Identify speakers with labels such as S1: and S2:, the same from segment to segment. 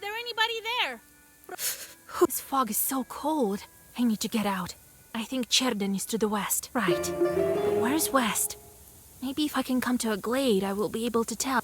S1: there anybody there?
S2: This fog is so cold. I need to get out. I think Cherden is to the west. Right. But where's west? Maybe if I can come to a glade, I will be able to tell.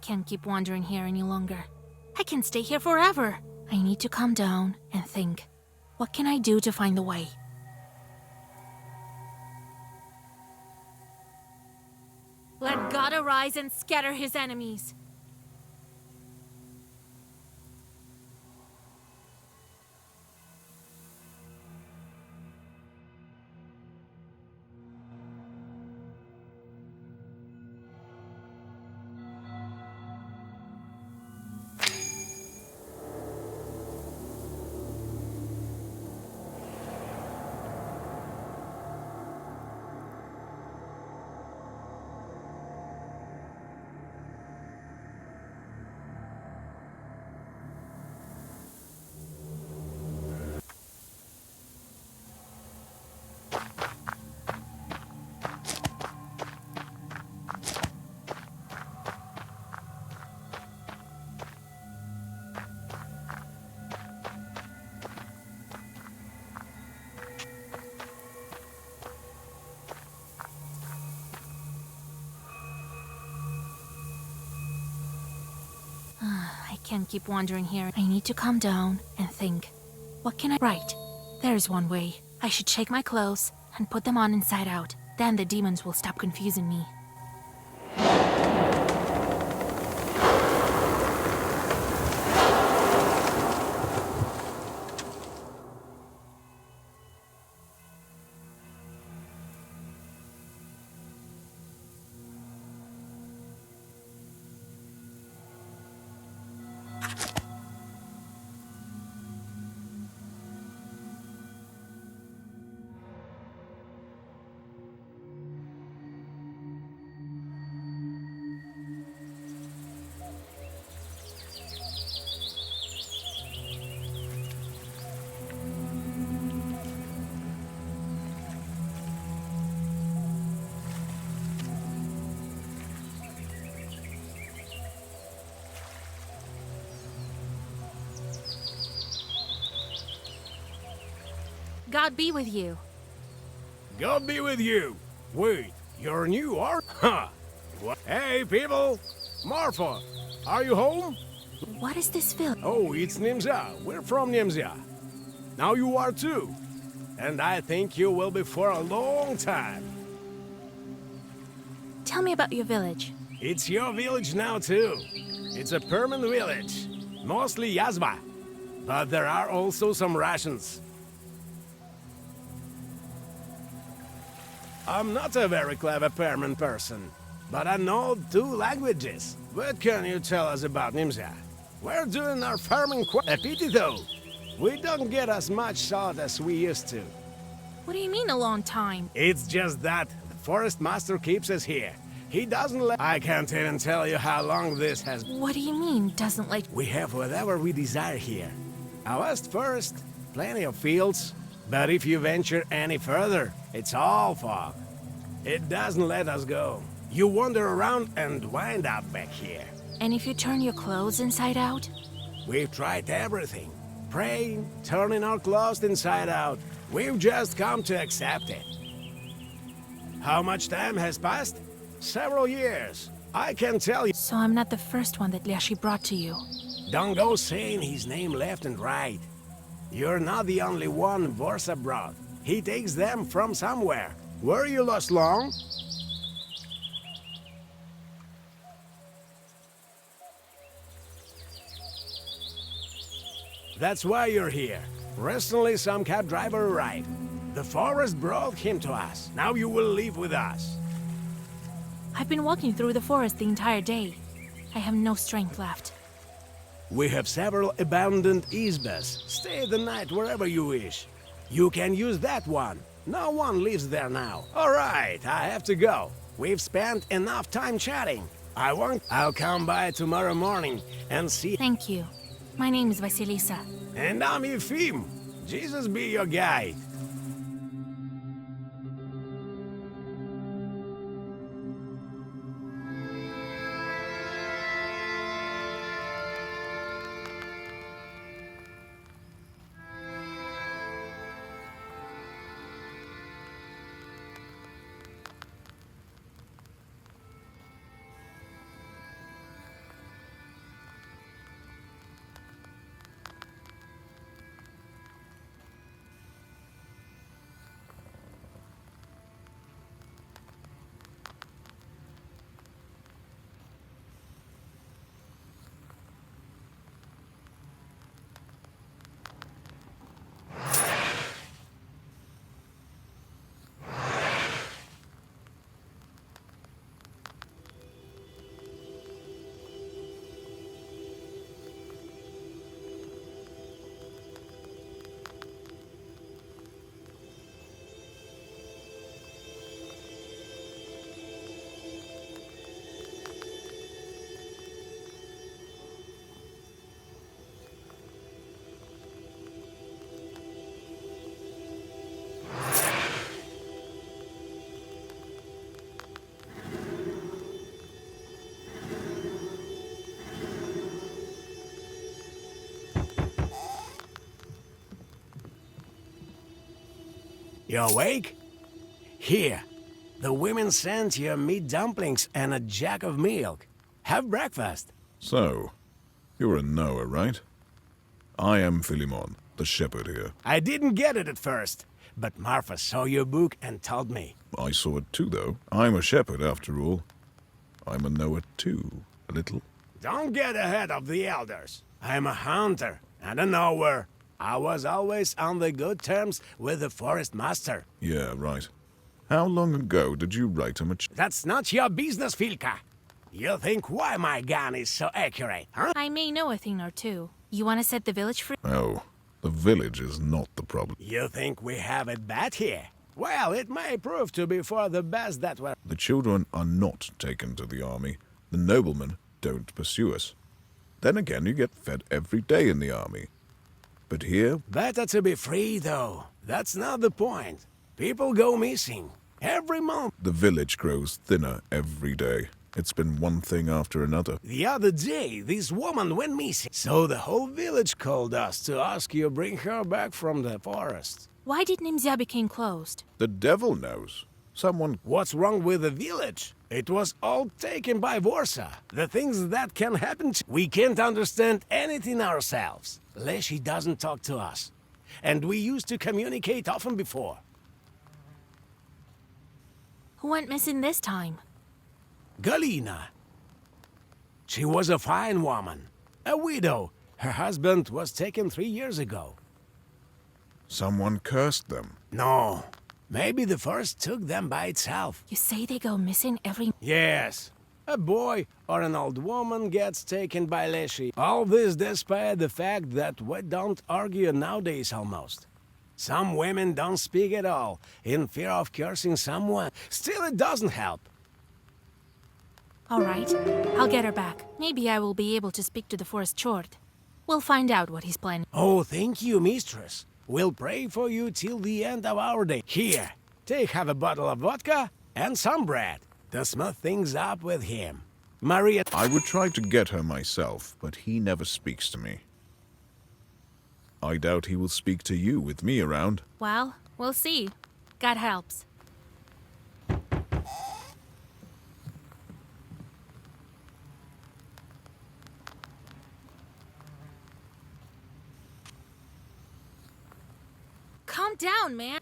S2: can't keep wandering here any longer. I can stay here forever. I need to calm down and think. What can I do to find the way? Let God arise and scatter his enemies. I can't keep wandering here. I need to calm down and think. What can I... Right. There's one way. I should shake my clothes and put them on inside out. Then the demons will stop confusing me. God be with you.
S1: God be with you. Wait, you're new, are? Huh. What? Hey, people! Marfa, are you home?
S2: What is this village?
S1: Oh, it's Nimza. We're from Nimza. Now you are too. And I think you will be for a long time.
S2: Tell me about your village.
S1: It's your village now too. It's a permanent village. Mostly Yazba. But there are also some Russians. I'm not a very clever permanent person, but I know 2 languages. What can you tell us about Nimza? We're doing our farming quite a pity though. We don't get as much salt as we used to.
S2: What do you mean a long time?
S1: It's just that the forest master keeps us here. He doesn't let... I can't even tell you how long this has...
S2: What do you mean, doesn't like...
S1: We have whatever we desire here. A vast forest, plenty of fields, but if you venture any further, it's all fog. It doesn't let us go. You wander around and wind up back here.
S2: And if you turn your clothes inside out?
S1: We've tried everything. Praying, turning our clothes inside out. We've just come to accept it. How much time has passed? Several years. I can tell you.
S2: So I'm not the first one that Lyashi brought to you.
S1: Don't go saying his name left and right. You're not the only one Vorsa brought. He takes them from somewhere. Were you lost long? That's why you're here. Recently some cab driver arrived. The forest brought him to us. Now you will live with us.
S2: I've been walking through the forest the entire day. I have no strength left.
S1: We have several abandoned izbas. Stay the night wherever you wish. You can use that one. No one lives there now. All right, I have to go. We've spent enough time chatting. I'll come by tomorrow morning and see...
S2: Thank you. My name is Vasilisa.
S1: And I'm Efim. Jesus be your guide. You awake? Here, the women sent you meat dumplings and a jug of milk. Have breakfast.
S3: So, you're a Noah, right? I am Philemon, the shepherd here.
S1: I didn't get it at first, but Marfa saw your book and told me.
S3: I saw it too, though. I'm a shepherd, after all. I'm a Noah too, a little.
S1: Don't get ahead of the elders. I'm a hunter and a knower. I was always on the good terms with the forest master.
S3: Yeah, right. How long ago did you write him a
S1: That's not your business, Filka. You think why my gun is so accurate, huh?
S2: I may know a thing or two. You want to set the village free?
S3: Oh, the village is not the problem.
S1: You think we have it bad here? Well, it may prove to be for the best that we're...
S3: The children are not taken to the army. The noblemen don't pursue us. Then again, you get fed every day in the army. But here...
S1: Better to be free, though. That's not the point. People go missing. Every month.
S3: The village grows thinner every day. It's been one thing after another.
S1: The other day, this woman went missing. So the whole village called us to ask you bring her back from the forest.
S2: Why did Nimzia become closed?
S3: The devil knows. Someone...
S1: What's wrong with the village? It was all taken by Warsaw. The things that can happen we can't understand anything ourselves. Leshy doesn't talk to us. And we used to communicate often before.
S2: Who went missing this time?
S1: Galina. She was a fine woman. A widow. Her husband was taken 3 years ago.
S3: Someone cursed them.
S1: No. Maybe the forest took them by itself.
S2: You say they go missing every...
S1: Yes. A boy or an old woman gets taken by Leshy. All this despite the fact that we don't argue nowadays almost. Some women don't speak at all, in fear of cursing someone. Still, it doesn't help.
S2: All right, I'll get her back. Maybe I will be able to speak to the forest chord. We'll find out what he's planning.
S1: Oh, thank you, mistress. We'll pray for you till the end of our day. Here, have a bottle of vodka and some bread to smooth things up with him. Maria...
S3: I would try to get her myself, but he never speaks to me. I doubt he will speak to you with me around.
S2: Well, we'll see. God helps. Calm down, man.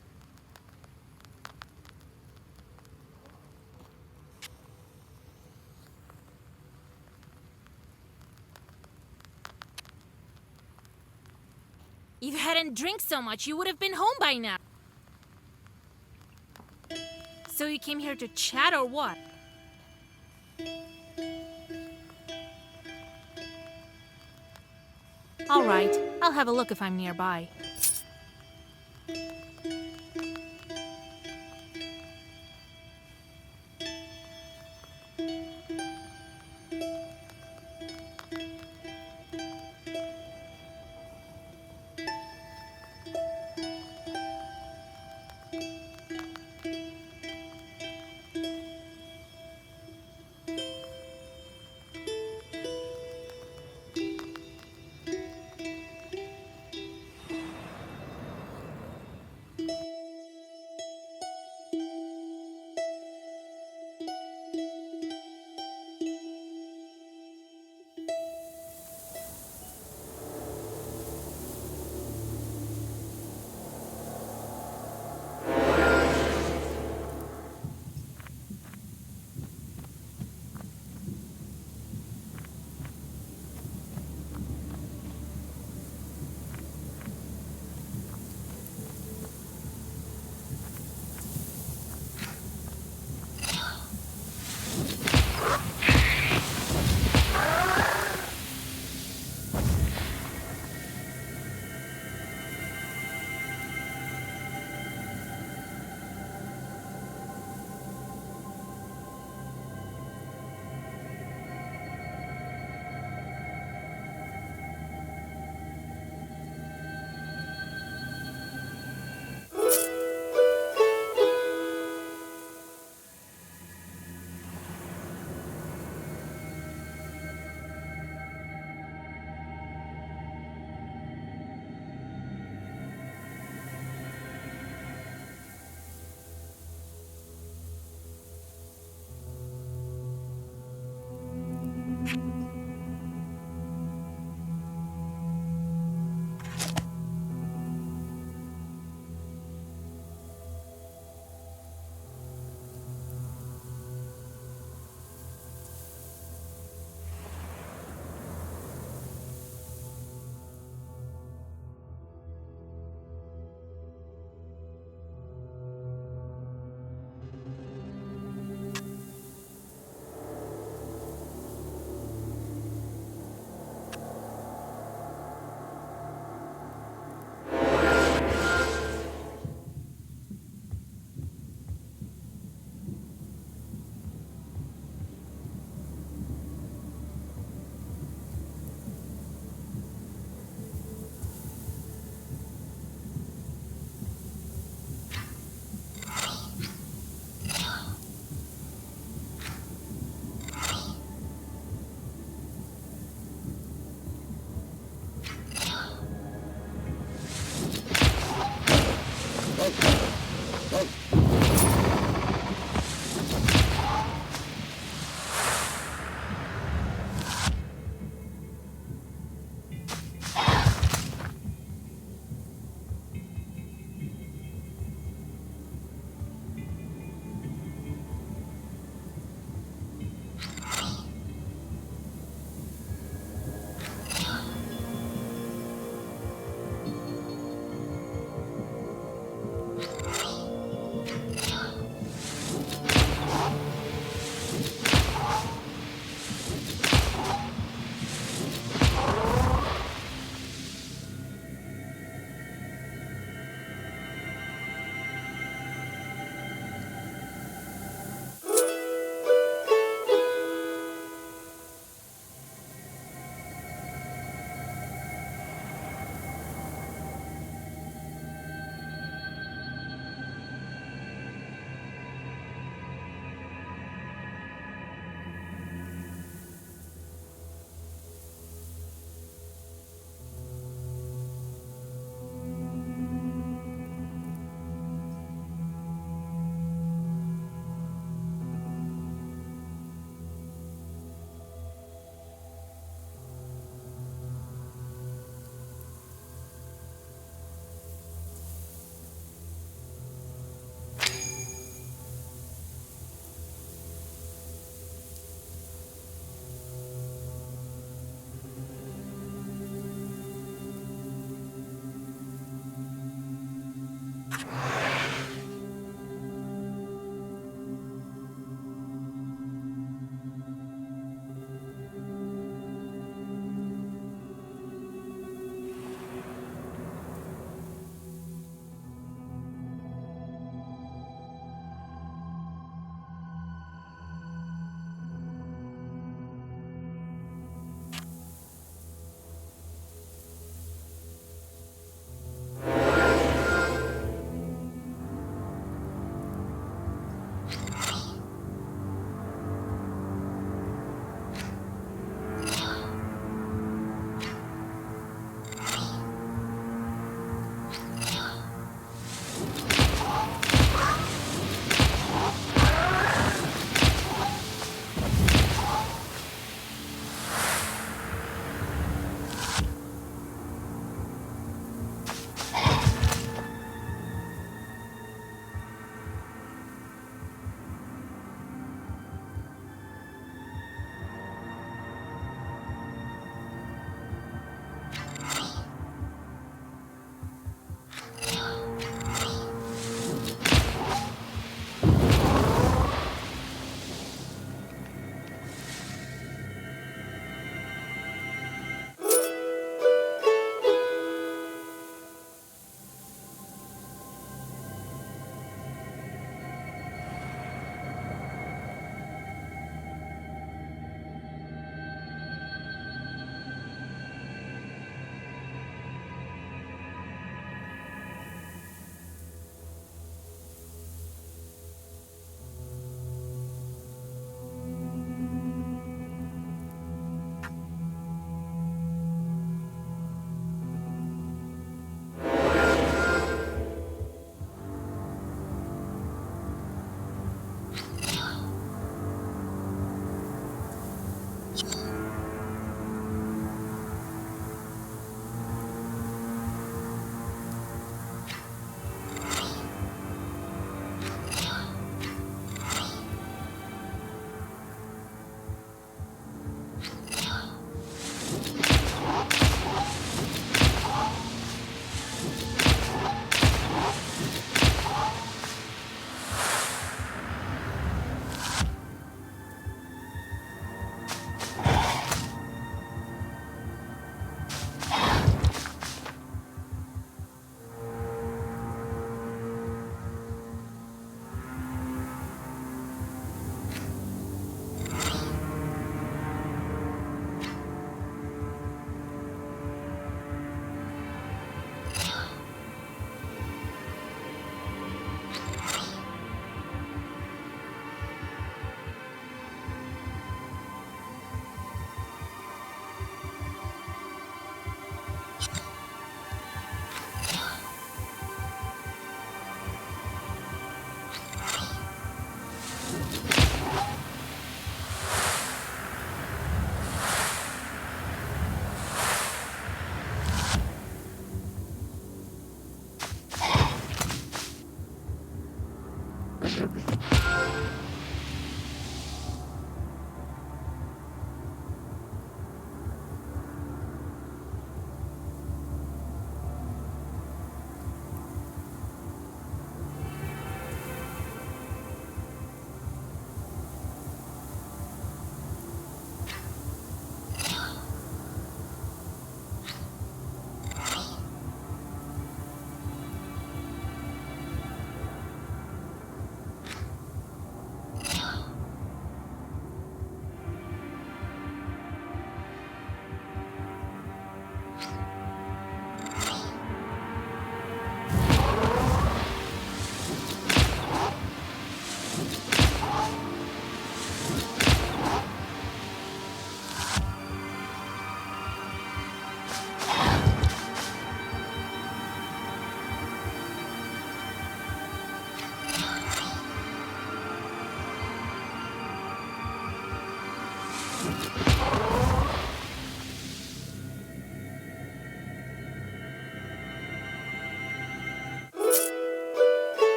S2: If you hadn't drank so much, you would have been home by now. So you came here to chat or what? All right, I'll have a look if I'm nearby.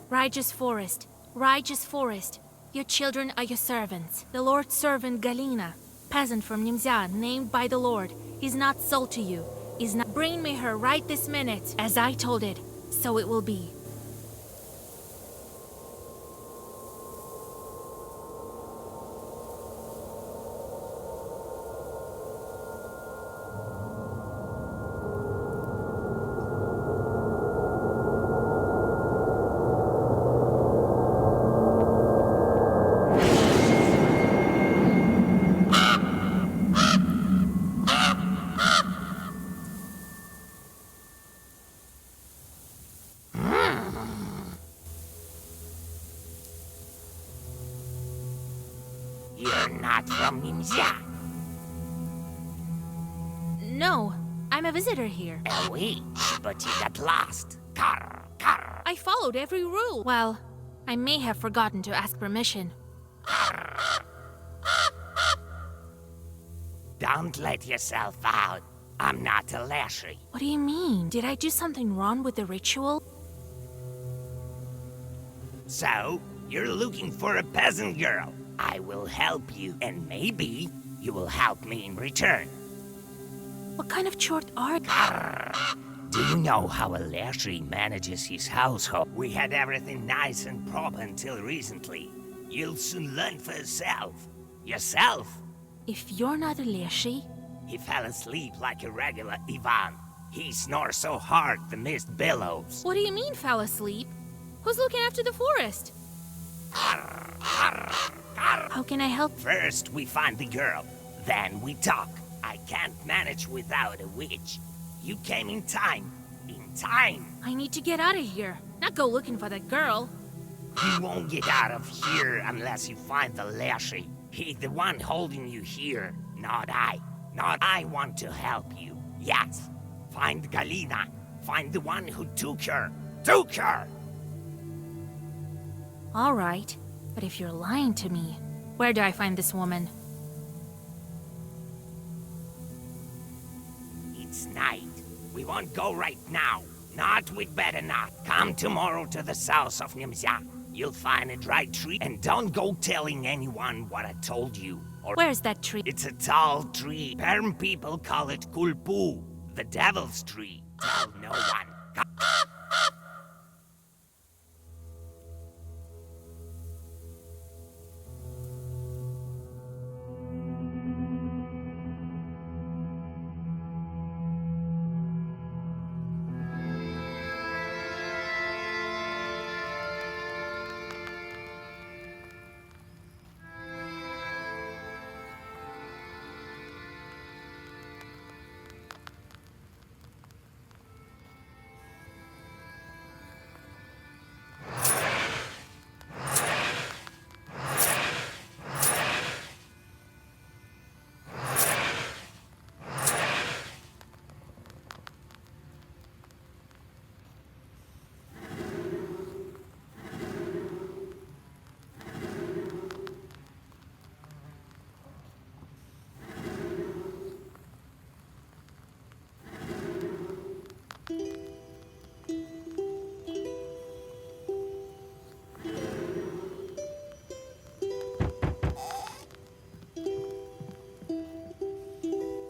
S2: Righteous forest, righteous forest. Your children are your servants. The Lord's servant Galina, peasant from Nimzia, named by the Lord, is not sold to you. Is not. Bring me her right this minute. As I told it, so it will be.
S4: You're not from Nimzia.
S2: No, I'm a visitor here.
S4: A witch, but you got lost. Carr, carr.
S2: I followed every rule. Well, I may have forgotten to ask permission.
S4: Don't let yourself out. I'm not a lashy.
S2: What do you mean? Did I do something wrong with the ritual?
S4: So, you're looking for a peasant girl. I will help you, and maybe you will help me in return.
S2: What kind of chort are...
S4: Do you know how a lashy manages his household? We had everything nice and proper until recently. You'll soon learn for yourself. Yourself?
S2: If you're not a Leshi,
S4: He fell asleep like a regular Ivan. He snores so hard the mist billows.
S2: what do you mean fell asleep? Who's looking after the forest? How can I help?
S4: First, we find the girl. Then we talk. I can't manage without a witch. You came in time. In time.
S2: I need to get out of here, not go looking for that girl.
S4: You won't get out of here unless you find the Lashy. He's the one holding you here, not I. Not I want to help you. Yes. Find Galina. Find the one who took her. Took her!
S2: All right, but if you're lying to me, where do I find this woman?
S4: It's night. We won't go right now. Not, we'd better not. Come tomorrow to the south of Nimzia. You'll find a dry tree, and don't go telling anyone what I told you. Or
S2: Where's that tree?
S4: it's a tall tree. Perm people call it Kulpu, the devil's tree. Tell no one.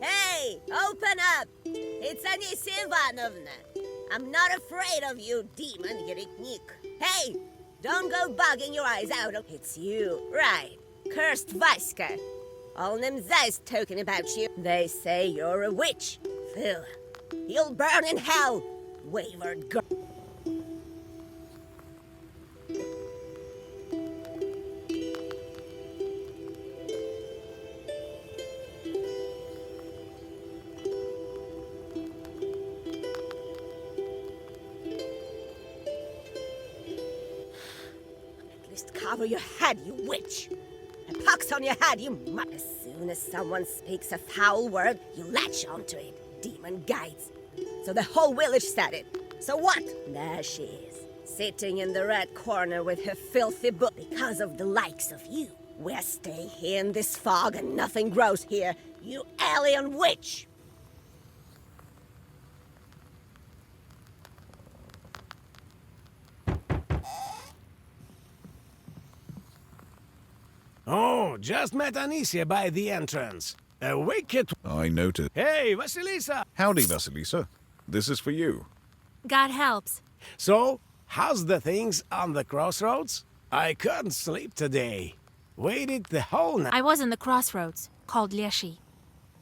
S5: Hey, open up! It's Anisia Ivanovna. I'm not afraid of you, demon Yeriknik. Hey, don't go bugging your eyes out. It's you, right? Cursed Vaska. All Nimzia is talking about you. They say you're a witch. Phil, you'll burn in hell, wayward girl. Cover your head, you witch! A pox on your head, you mutt! As soon as someone speaks a foul word, you latch onto it, demon guides. So the whole village said it. So what? There she is, sitting in the red corner with her filthy book. Because of the likes of you, we'll stay here in this fog and nothing grows here, you alien witch!
S1: just met Anicia by the entrance. A wicked...
S3: I noted.
S1: Hey, Vasilisa!
S3: Howdy, Vasilisa. This is for you.
S2: God helps.
S1: So, how's the things on the crossroads? I couldn't sleep today. Waited the whole night.
S2: I was in the crossroads, called Leshy.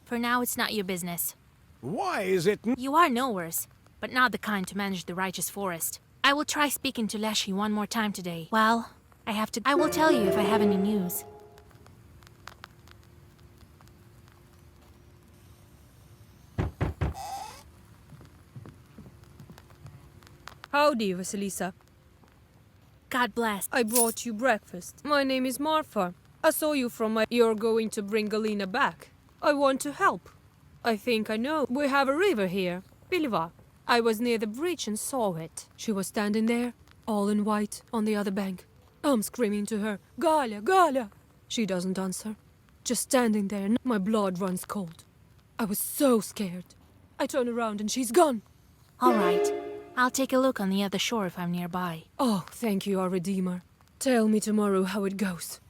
S2: For now, it's not your business.
S1: Why is it...
S2: You are knowers, but not the kind to manage the righteous forest. I will try speaking to Leshy one more time today. Well, I will tell you if I have any news.
S6: Howdy, Vasilisa.
S2: God bless.
S6: I brought you breakfast. My name is Marfa. I saw you from my... You're going to bring Galina back. I want to help. I think I know. We have a river here. Piliva. I was near the bridge and saw it. She was standing there, all in white, on the other bank. I'm screaming to her, Galia, Galia! She doesn't answer. Just standing there, and my blood runs cold. I was so scared. I turn around and she's gone.
S2: All right. I'll take a look on the other shore if I'm nearby.
S6: Oh, thank you, our Redeemer. Tell me tomorrow how it goes.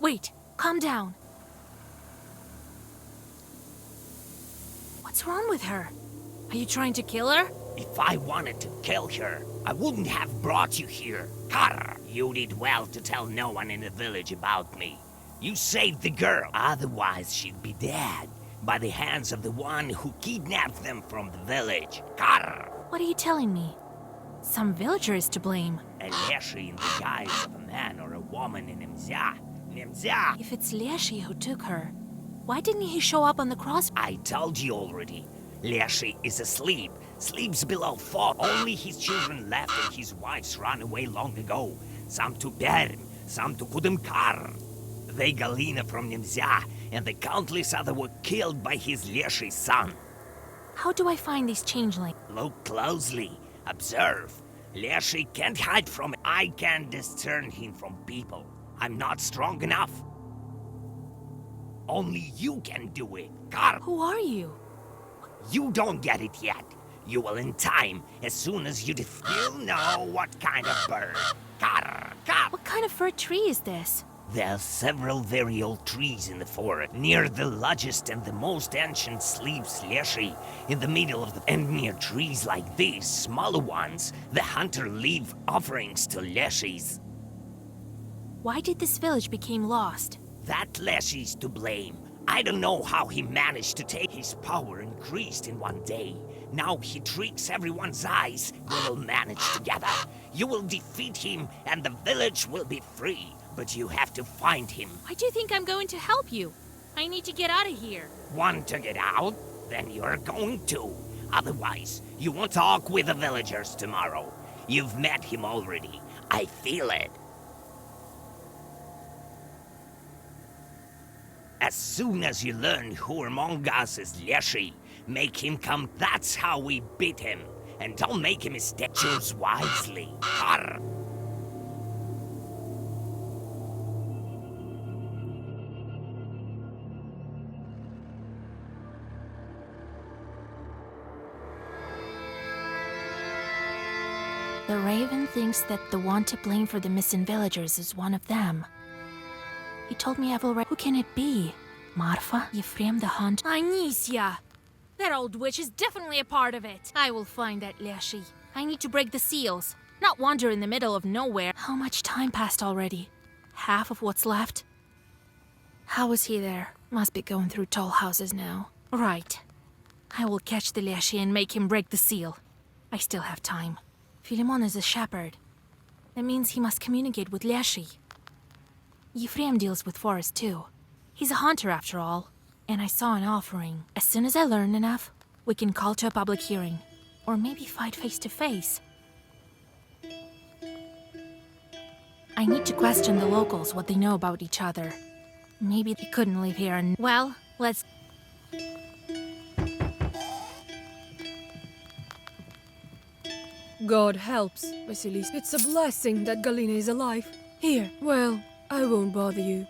S2: Wait, calm down. What's wrong with her? Are you trying to kill her?
S4: If I wanted to kill her, I wouldn't have brought you here. Karr, you did well to tell no one in the village about me. You saved the girl, otherwise she'd be dead by the hands of the one who kidnapped them from the village. Karr!
S2: What are you telling me? Some villager is to blame.
S4: A Leshy in the guise of a man or a woman in Nemzya. Nemzya!
S2: If it's Leshy who took her, why didn't he show up on the cross?
S4: I told you already. Leshy is asleep. Sleeps below 4. Only his children left and his wives ran away long ago. Some to Perm, some to Kudemkar. They Galina from Nemzya, and the countless other were killed by his Leshy's son.
S2: How do I find these changelings?
S4: Look closely. Observe. Leshy can't hide from it. I can discern him from people. I'm not strong enough. Only you can do it, Karr.
S2: Who are you?
S4: You don't get it yet. You will in time, as soon as you You'll know what kind of bird. Karr, Karr.
S2: What kind of fir tree is this?
S4: There are several very old trees in the forest. Near the largest and the most ancient sleeps Leshy, in the middle of the... And near trees like these, smaller ones, the hunter leave offerings to Leshy's.
S2: Why did this village become lost?
S4: That Leshy's to blame. I don't know how he managed to take his power increased in one day. Now he tricks everyone's eyes. We will manage together. You will defeat him and the village will be free. But you have to find him.
S2: Why do you think I'm going to help you? I need to get out of here.
S4: Want to get out? Then you're going to. Otherwise, you won't talk with the villagers tomorrow. You've met him already. I feel it. As soon as you learn who among us is Leshy, make him come. That's how we beat him. And don't make a mistake. Choose wisely. Arr!
S2: The Raven thinks that the one to blame for the missing villagers is one of them. He told me I've already... Who can it be? Marfa? Yefrem the Hunt? Anicia! That old witch is definitely a part of it. I will find that Leshy. I need to break the seals, not wander in the middle of nowhere. How much time passed already? Half of what's left? How is he there? Must be going through tall houses now. Right. I will catch the Leshy and make him break the seal. I still have time. Philemon is a shepherd. That means he must communicate with Leshy. Yefrem deals with forest too. He's a hunter after all. And I saw an offering. As soon as I learn enough, we can call to a public hearing. Or maybe fight face to face. I need to question the locals, what they know about each other. Maybe they couldn't live here and... Well, let's...
S6: God helps, Vasilis. It's a blessing that Galina is alive. Here, well, I won't bother you.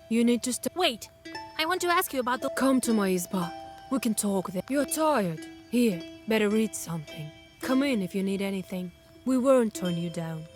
S6: You need to stay.
S2: Wait! I want to ask you about the...
S6: Come to my izba. We can talk there. You're tired. Here, better read something. Come in if you need anything. We won't turn you down.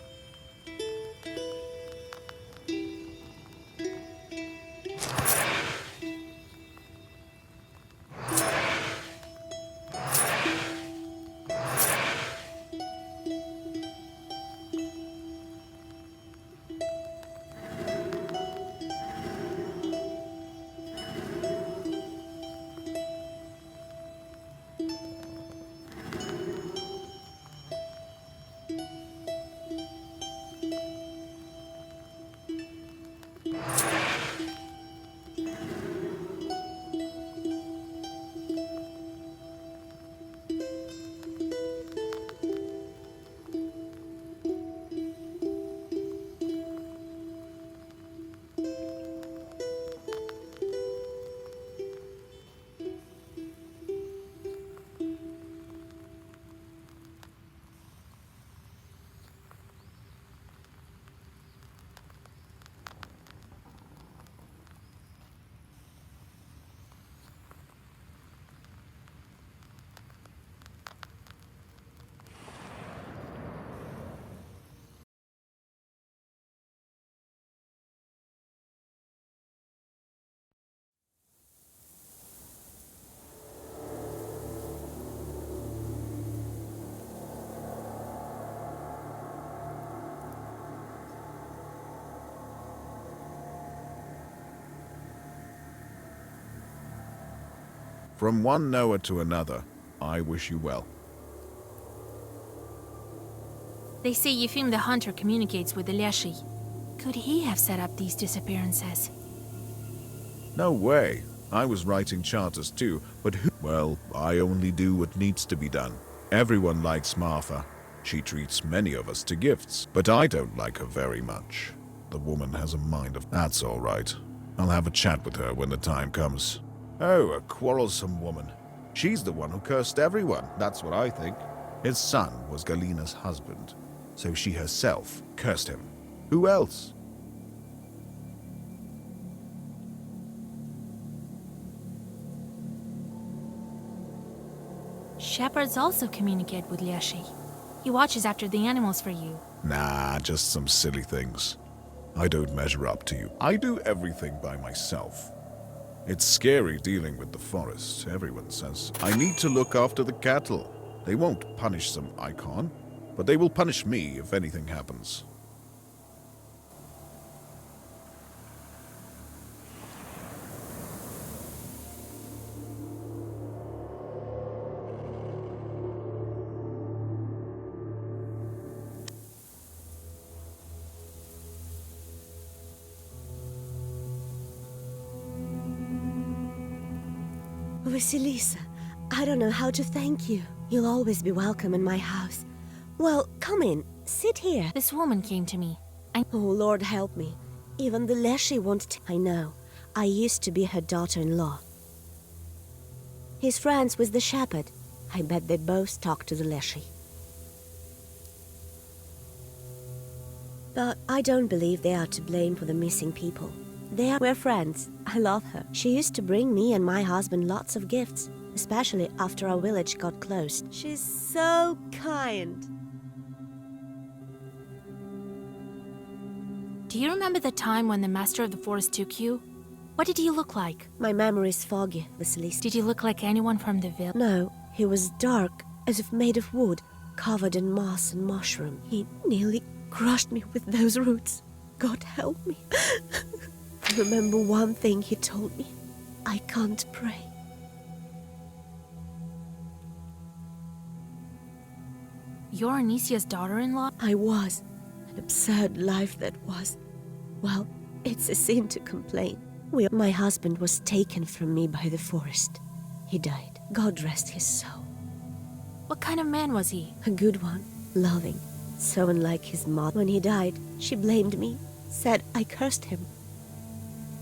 S3: From one Noah to another, I wish you well.
S2: They say Yefim the hunter communicates with the Leshy. Could he have set up these disappearances?
S3: No way. I was writing charters too, but who? Well, I only do what needs to be done. Everyone likes Martha. She treats many of us to gifts, but I don't like her very much. The woman has a mind of... That's all right. I'll have a chat with her when the time comes. Oh, a quarrelsome woman. She's the one who cursed everyone, that's what I think. His son was Galina's husband, so she herself cursed him. Who else?
S2: Shepherds also communicate with Leshy. He watches after the animals for you.
S3: Nah, just some silly things. I don't measure up to you. I do everything by myself. It's scary dealing with the forest, everyone says. I need to look after the cattle. They won't punish some icon, but they will punish me if anything happens.
S5: Vasilisa, I don't know how to thank you. You'll always be welcome in my house. Well, come in. Sit here.
S2: This woman came to me.
S5: Oh, Lord help me. Even the Leshy won't... I know. I used to be her daughter-in-law. He's friends with the shepherd. I bet they both talk to the Leshy. But I don't believe they are to blame for the missing people. We're friends. I love her. She used to bring me and my husband lots of gifts, especially after our village got closed. She's so kind.
S2: Do you remember the time when the master of the forest took you? What did he look like?
S5: My memory is foggy, Vasilisa.
S2: Did he look like anyone from the village?
S5: No, he was dark, as if made of wood, covered in moss and mushroom. He nearly crushed me with those roots. God help me. I remember one thing he told me. I can't pray.
S2: You're Anisia's daughter-in-law?
S5: I was. An absurd life that was. Well, it's a sin to complain. My husband was taken from me by the forest. He died. God rest his soul.
S2: What kind of man was he?
S5: A good one. Loving. So unlike his mother. When he died, she blamed me. Said I cursed him.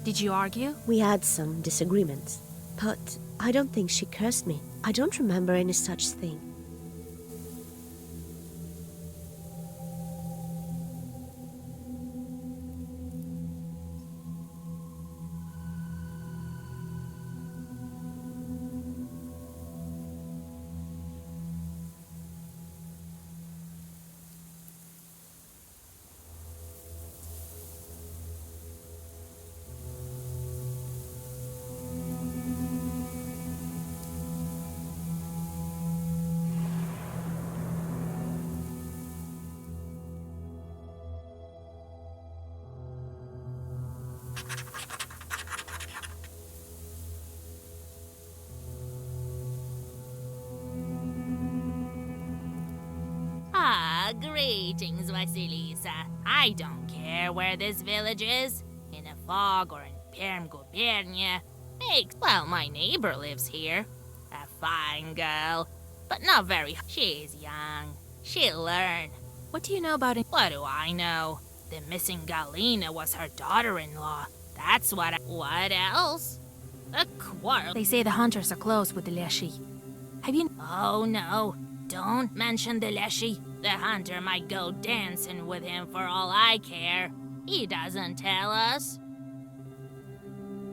S2: Did you argue?
S5: We had some disagreements. But I don't think she cursed me. I don't remember any such thing.
S2: Greetings, Vasilisa. I don't care where this village is, in a fog or in Perm Gubernia. Well, my neighbor lives here. A fine girl, but not very... She's young. She'll learn. What do you know about it? What do I know? The missing Galina was her daughter-in-law. That's what What else? A quarrel. They say the hunters are close with the Leshy. Have you... Oh, no. Don't mention the Leshy. The hunter might go dancing with him for all I care. He doesn't tell us.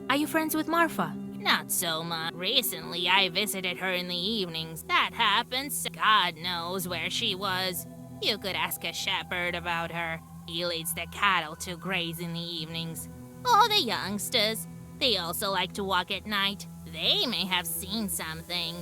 S2: Are you friends with Marfa? Not so much. Recently, I visited her in the evenings. That happens. God knows where she was. You could ask a shepherd about her. He leads the cattle to graze in the evenings. Oh, the youngsters. They also like to walk at night. They may have seen something.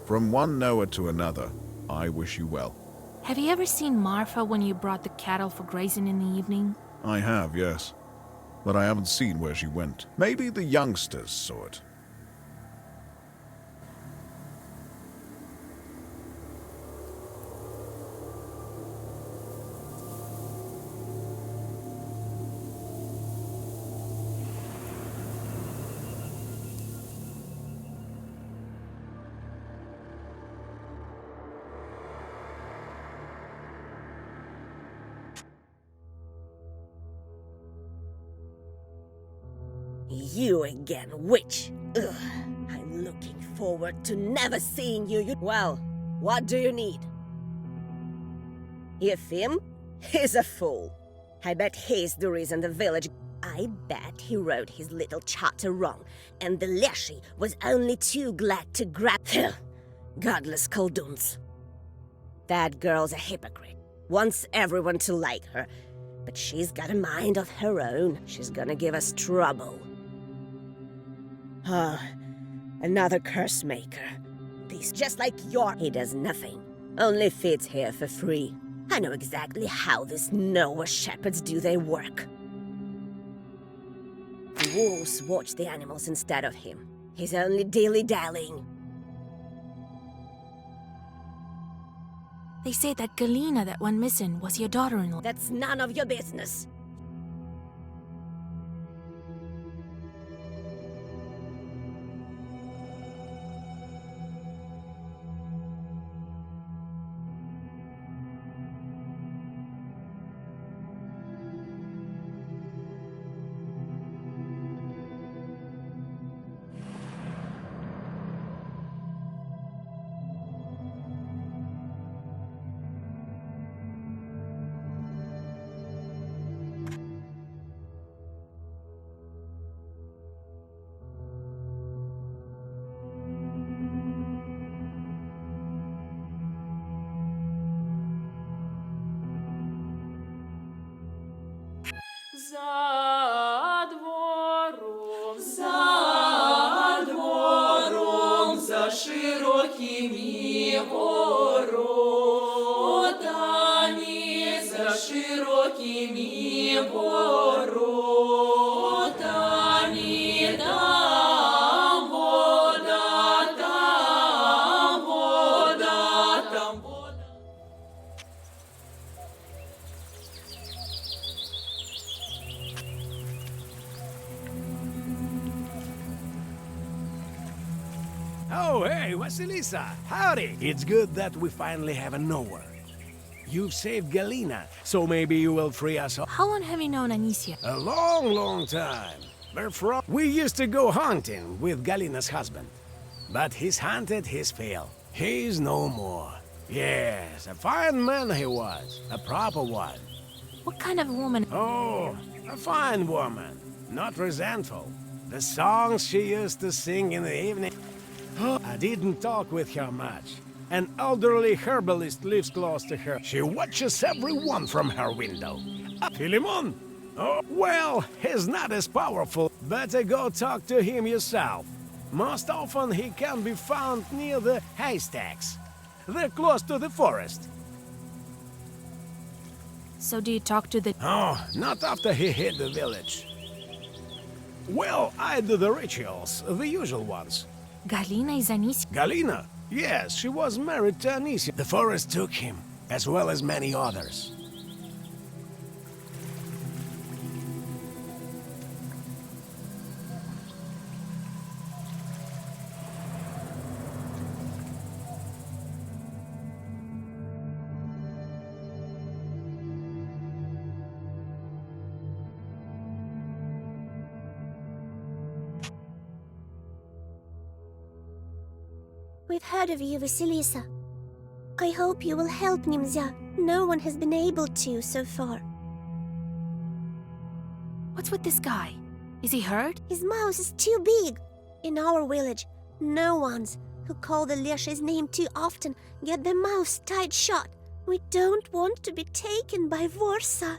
S3: From one Noah to another, I wish you well.
S2: Have you ever seen Marfa when you brought the cattle for grazing in the evening?
S3: I have, yes. But I haven't seen where she went. Maybe the youngsters saw it.
S5: You again, witch! Ugh, I'm looking forward to never seeing you. Well, what do you need? Yefim? He's a fool. I bet he's the reason the village... I bet he wrote his little charter wrong, and the Leshy was only too glad to grab... Godless Kolduns. That girl's a hypocrite. Wants everyone to like her, but she's got a mind of her own. She's gonna give us trouble. Another curse maker. He's just like he does nothing. Only feeds here for free. I know exactly how these Noah shepherds do their work. The wolves watch the animals instead of him. He's only dilly-dallying.
S2: They say that Galina that went missing was your daughter-in-law.
S5: That's none of your business.
S7: За широкими воротами, за широкими воротами, там вода, там вода, там вода.
S1: Oh, hey, Vasilisa! Howdy! It's good that we finally have a knower. You've saved Galina, so maybe you will free us all.
S2: How long have you known Anicia?
S1: A long, long time. We used to go hunting with Galina's husband. But he's hunted his fill. He's no more. Yes, a fine man he was. A proper one.
S2: What kind of woman?
S1: Oh, a fine woman. Not resentful. The songs she used to sing in the evening... I didn't talk with her much. An elderly herbalist lives close to her. She watches everyone from her window. Philemon? Oh, well, he's not as powerful. Better go talk to him yourself. Most often he can be found near the haystacks. They're close to the forest.
S2: So do you talk to the...
S1: Oh, not after he hit the village. Well, I do the rituals, the usual ones.
S2: Galina is Anicia?
S1: Galina? Yes, she was married to Anicia. The forest took him, as well as many others.
S8: We've heard of you, Vasilisa. I hope you will help Nimzya. No one has been able to so far.
S2: What's with this guy? Is he hurt?
S8: His mouth is too big. In our village, no ones who call the Leshy's name too often get their mouths tight shut. We don't want to be taken by Vorsa.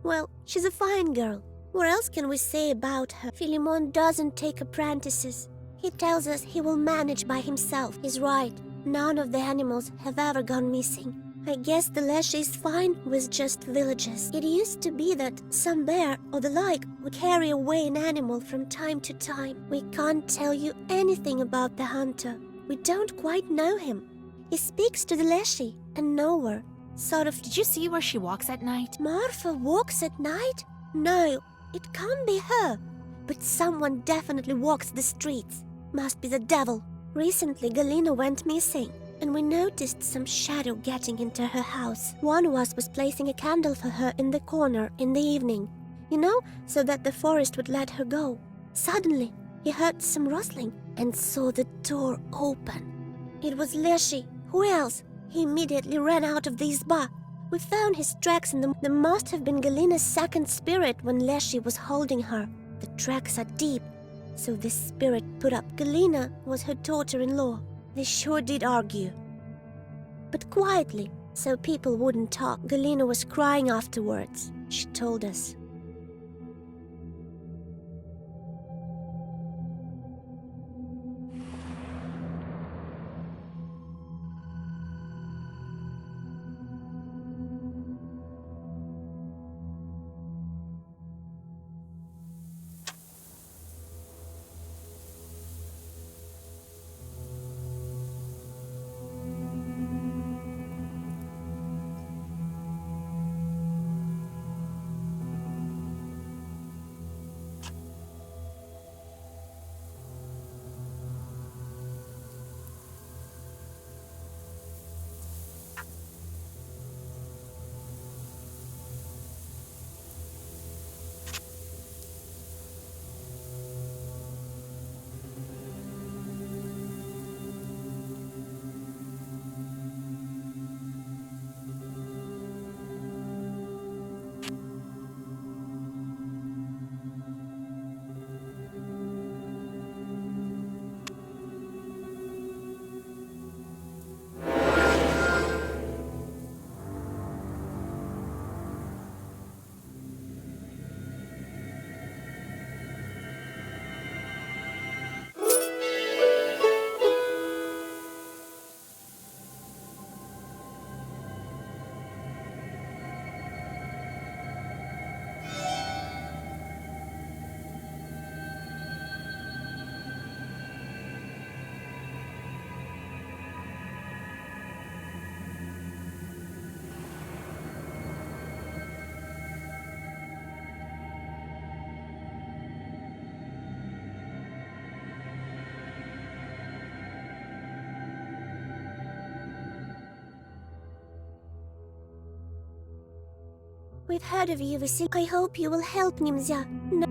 S8: Well, she's a fine girl. What else can we say about her? Philemon doesn't take apprentices. He tells us he will manage by himself. He's right. None of the animals have ever gone missing. I guess the Leshy is fine with just villagers. It used to be that some bear or the like would carry away an animal from time to time. We can't tell you anything about the hunter. We don't quite know him. He speaks to the Leshy and nowhere. Sort of.
S2: Did you see where she walks at night?
S8: Marfa walks at night? No, it can't be her. But someone definitely walks the streets. Must be the devil. Recently, Galina went missing, and we noticed some shadow getting into her house. One of us was placing a candle for her in the corner in the evening, so that the forest would let her go. Suddenly, he heard some rustling and saw the door open. It was Leshy. Who else? He immediately ran out of the izba. We found his tracks in there must have been Galina's second spirit when Leshy was holding her. The tracks are deep, so this spirit put up Galina was her daughter-in-law. They sure did argue. But quietly, so people wouldn't talk. Galina was crying afterwards, she told us. We've heard of you, Vasil. I hope you will help Nimzya. No.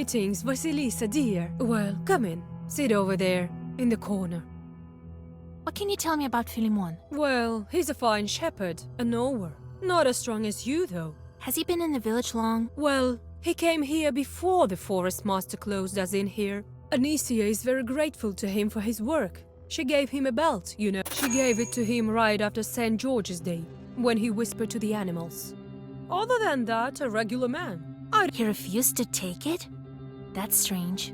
S6: Greetings, Vasilisa, dear. Well, come in. Sit over there, in the corner.
S2: What can you tell me about Philemon?
S6: Well, he's a fine shepherd, a knower. Not as strong as you, though.
S2: Has he been in the village long?
S6: Well, he came here before the forest master closed us in here. Anicia is very grateful to him for his work. She gave him a belt, you know. She gave it to him right after St. George's Day, when he whispered to the animals. Other than that, a regular man.
S2: He refused to take it? That's strange.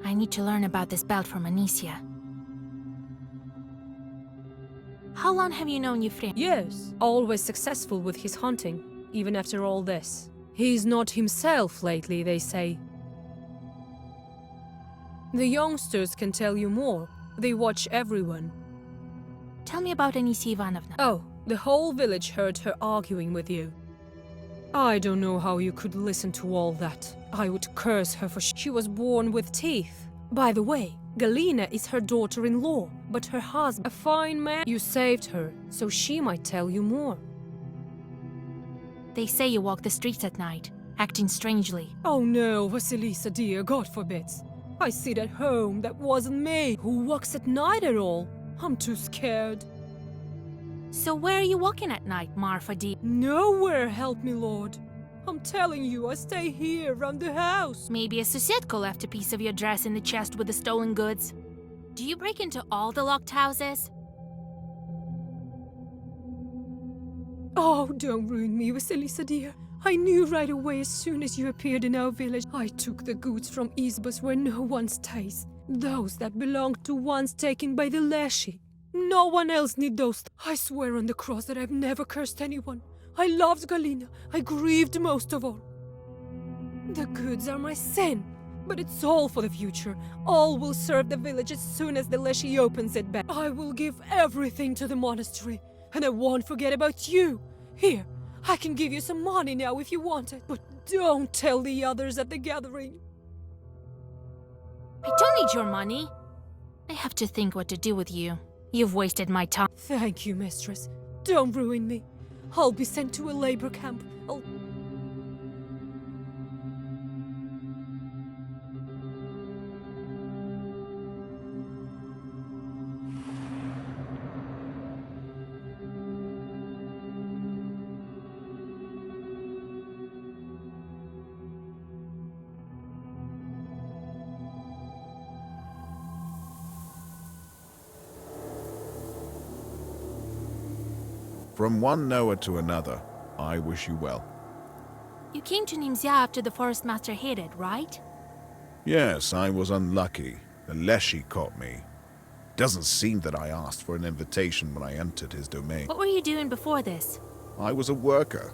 S2: I need to learn about this belt from Anicia. How long have you known Euphraim?
S6: Yes, always successful with his hunting, even after all this. He's not himself lately, they say. The youngsters can tell you more. They watch everyone.
S2: Tell me about Anisia Ivanovna.
S6: Oh, the whole village heard her arguing with you. I don't know how you could listen to all that. I would curse her for she was born with teeth. By the way, Galina is her daughter-in-law, but her husband, a fine man. You saved her, so she might tell you more.
S2: They say you walk the streets at night, acting strangely.
S6: Oh no, Vasilisa dear, God forbid. I sit at home, that wasn't me. Who walks at night at all? I'm too scared.
S2: So where are you walking at night, Marfa D?
S6: Nowhere, help me, Lord. I'm telling you, I stay here, around the house.
S2: Maybe a Susetko left a piece of your dress in the chest with the stolen goods. Do you break into all the locked houses?
S6: Oh, don't ruin me, Vasilisa dear. I knew right away as soon as you appeared in our village. I took the goods from Izbas where no one stays. Those that belonged to ones taken by the Leshy. No one else need those. I swear on the cross that I've never cursed anyone. I loved Galina. I grieved most of all. The goods are my sin, but it's all for the future. All will serve the village as soon as the Leshy opens it back. I will give everything to the monastery, and I won't forget about you. Here, I can give you some money now if you want it, but don't tell the others at the gathering.
S2: I don't need your money. I have to think what to do with you. You've wasted my time.
S6: Thank you, mistress. Don't ruin me. I'll be sent to a labor camp.
S3: From one knower to another, I wish you well.
S2: You came to Nimzia after the forest master hid it, right?
S3: Yes, I was unlucky. The Leshy caught me. Doesn't seem that I asked for an invitation when I entered his domain.
S2: What were you doing before this?
S3: I was a worker.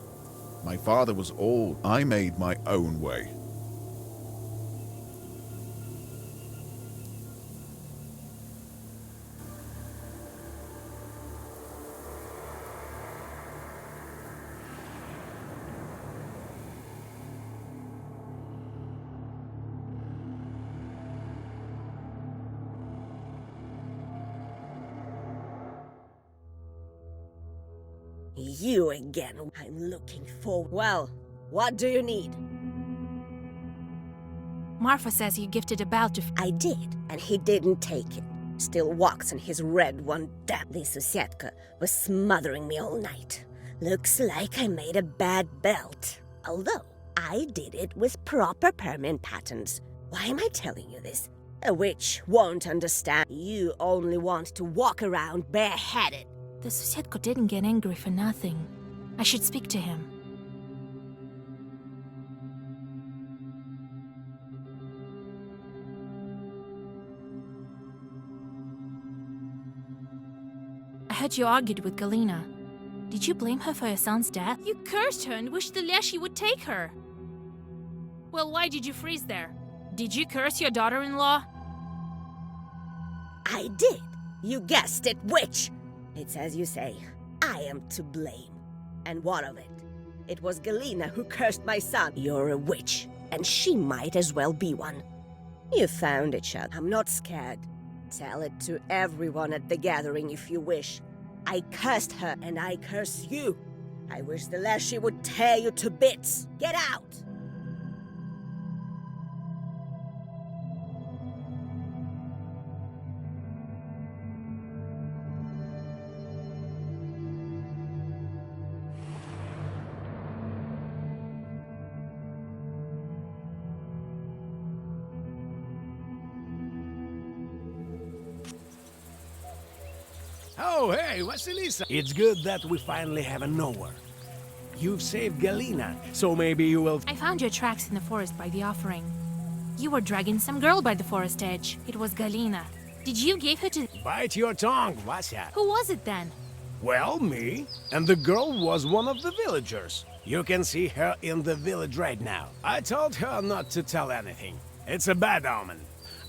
S3: My father was old. I made my own way.
S5: You again. I'm looking for... Well, what do you need?
S2: Marfa says you gifted a belt to...
S5: I did, and he didn't take it. Still walks in his red one. Damn, this Susetka was smothering me all night. Looks like I made a bad belt. Although, I did it with proper permanent patterns. Why am I telling you this? A witch won't understand. You only want to walk around bareheaded.
S2: The Susetko didn't get angry for nothing. I should speak to him. I heard you argued with Galina. Did you blame her for your son's death? You cursed her and wished the Leshy would take her. Well, why did you freeze there? Did you curse your daughter-in-law?
S5: I did. You guessed it, witch! It's as you say. I am to blame. And what of it? It was Galina who cursed my son. You're a witch, and she might as well be one. You found each other. I'm not scared. Tell it to everyone at the gathering if you wish. I cursed her, and I curse you. I wish the Leshy would tear you to bits. Get out!
S1: Oh, hey, Vasilisa! It's good that we finally have a knower. You've saved Galina, so maybe you will...
S2: I found your tracks in the forest by the offering. You were dragging some girl by the forest edge. It was Galina. Did you give her to...
S1: Bite your tongue, Vasya.
S2: Who was it then?
S1: Well, me. And the girl was one of the villagers. You can see her in the village right now. I told her not to tell anything. It's a bad omen.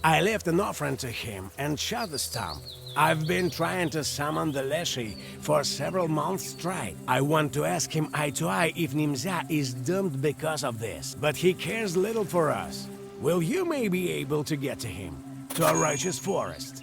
S1: I left an offering to him and shot the stump. I've been trying to summon the Leshy for several months straight. I want to ask him eye to eye if Nimza is doomed because of this. But he cares little for us. Will you may be able to get to him? To a righteous forest.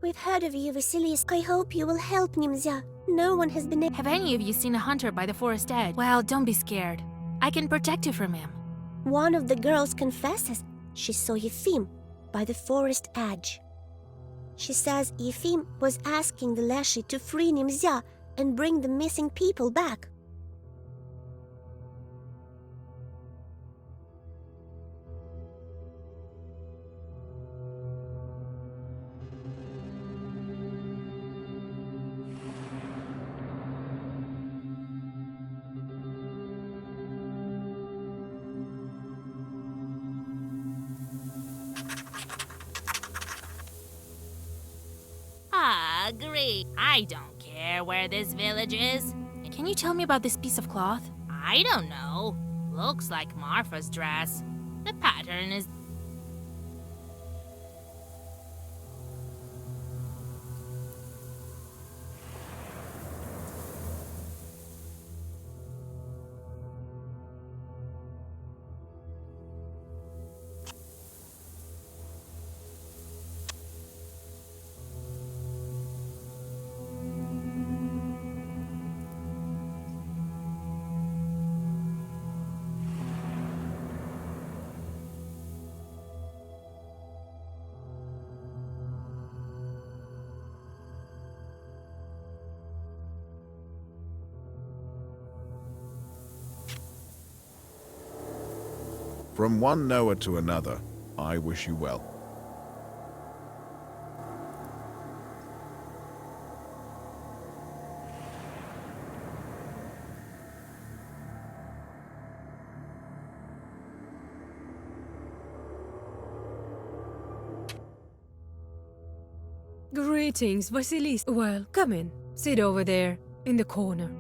S8: We've heard of you, Vasilis. I hope you will help Nimza. No one has been able...
S2: Have any of you seen a hunter by the forest edge? Well, don't be scared. I can protect you from him.
S8: One of the girls confesses she saw Yefim by the forest edge. She says Yefim was asking the Leshy to free Nimza and bring the missing people back.
S2: Ah, great. I don't care where this village is. Can you tell me about this piece of cloth? I don't know. Looks like Marfa's dress. The pattern is...
S3: From one knower to another, I wish you well.
S6: Greetings, Vasilis. Well, come in. Sit over there, in the corner.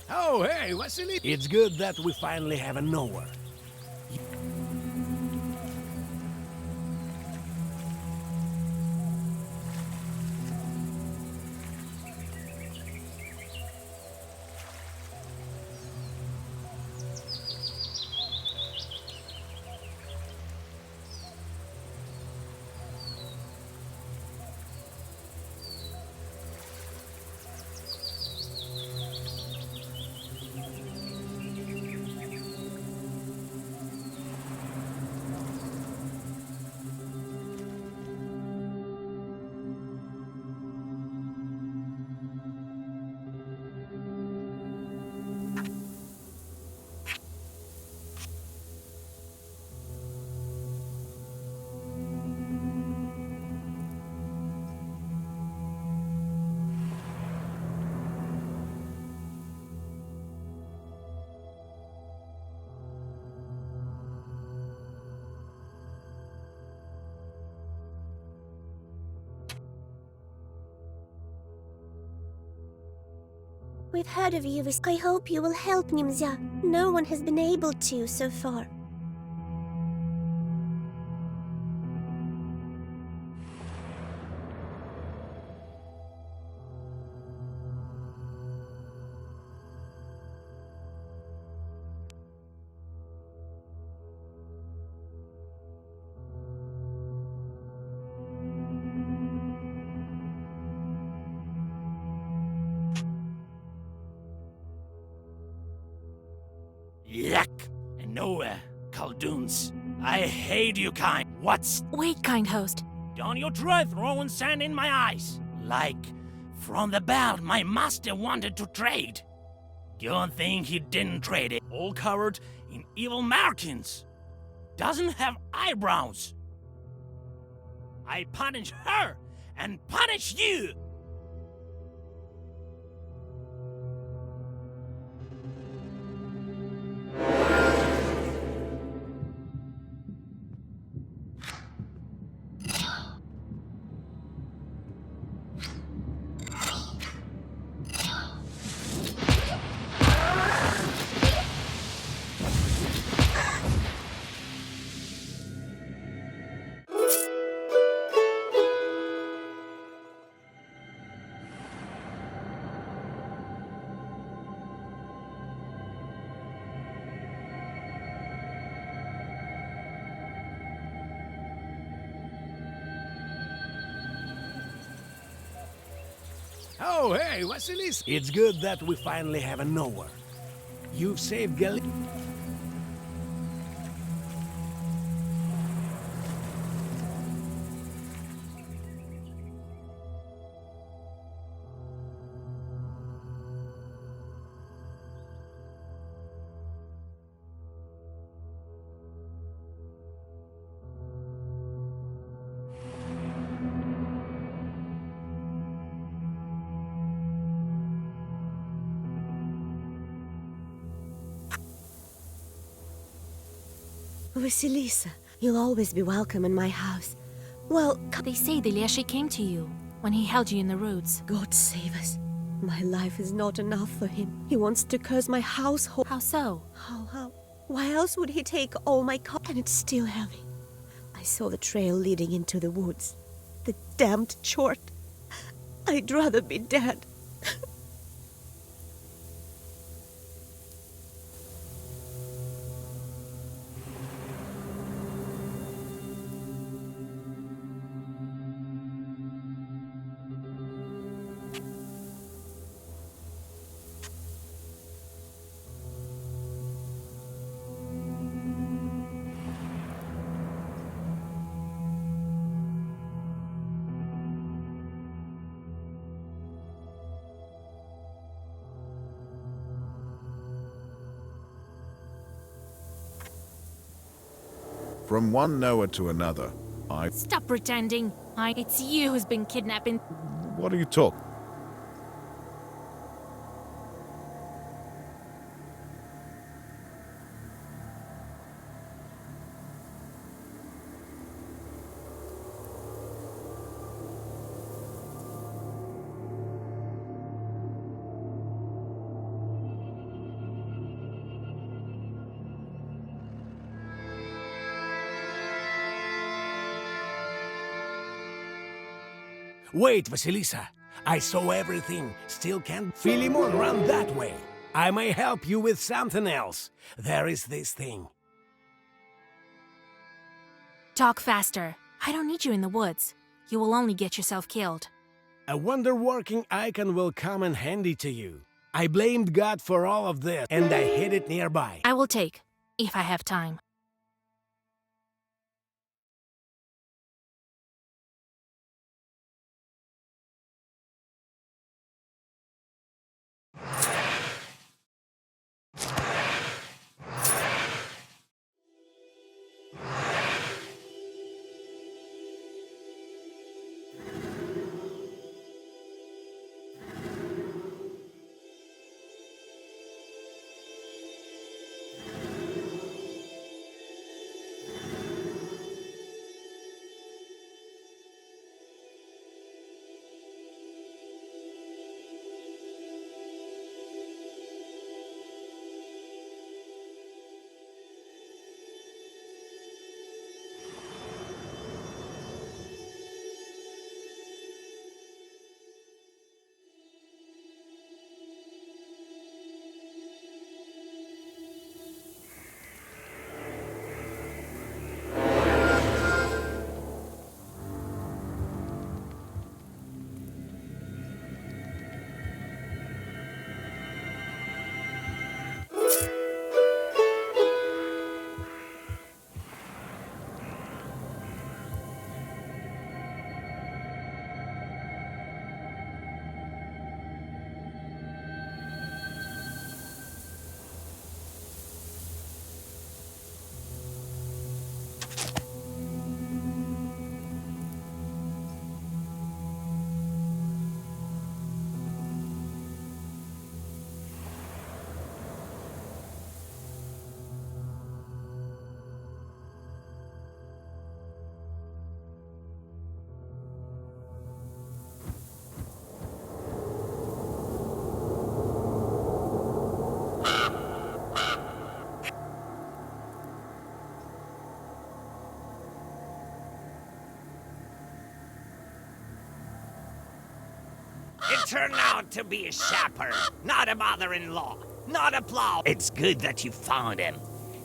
S1: Oh, hey, Vasily! It's good that we finally have a knower.
S8: We've heard of you. I hope you will help Nimzia. No one has been able to so far.
S4: Yuck! And nowhere, Khaldoons. I hate you kind. What's...
S2: Wait, kind host.
S4: Don't you try throwing sand in my eyes. Like, from the belt my master wanted to trade. Good thing he didn't trade it. All covered in evil markings. Doesn't have eyebrows. I punish her and punish you.
S1: Oh, hey, Vasilis! It's good that we finally have a nowhere. You've saved Galina.
S5: Vasilisa, you'll always be welcome in my house. Well,
S2: They say the Leshy came to you when he held you in the roots.
S5: God save us. My life is not enough for him. He wants to curse my household.
S2: How so?
S5: How? Why else would he take all my and it's still heavy. I saw the trail leading into the woods. The damned chort. I'd rather be dead.
S3: From one Noah to another,
S2: Stop pretending. It's you who's been kidnapping.
S3: What are you talking?
S1: Wait, Vasilisa. I saw everything. Still can't. Philemon, run that way. I may help you with something else. There is this thing.
S2: Talk faster. I don't need you in the woods. You will only get yourself killed.
S1: A wonder-working icon will come in handy to you. I blamed God for all of this, and I hid it nearby.
S2: I will take, if I have time.
S4: turned out to be a shepherd, not a mother-in-law, not a plow. It's good that you found him.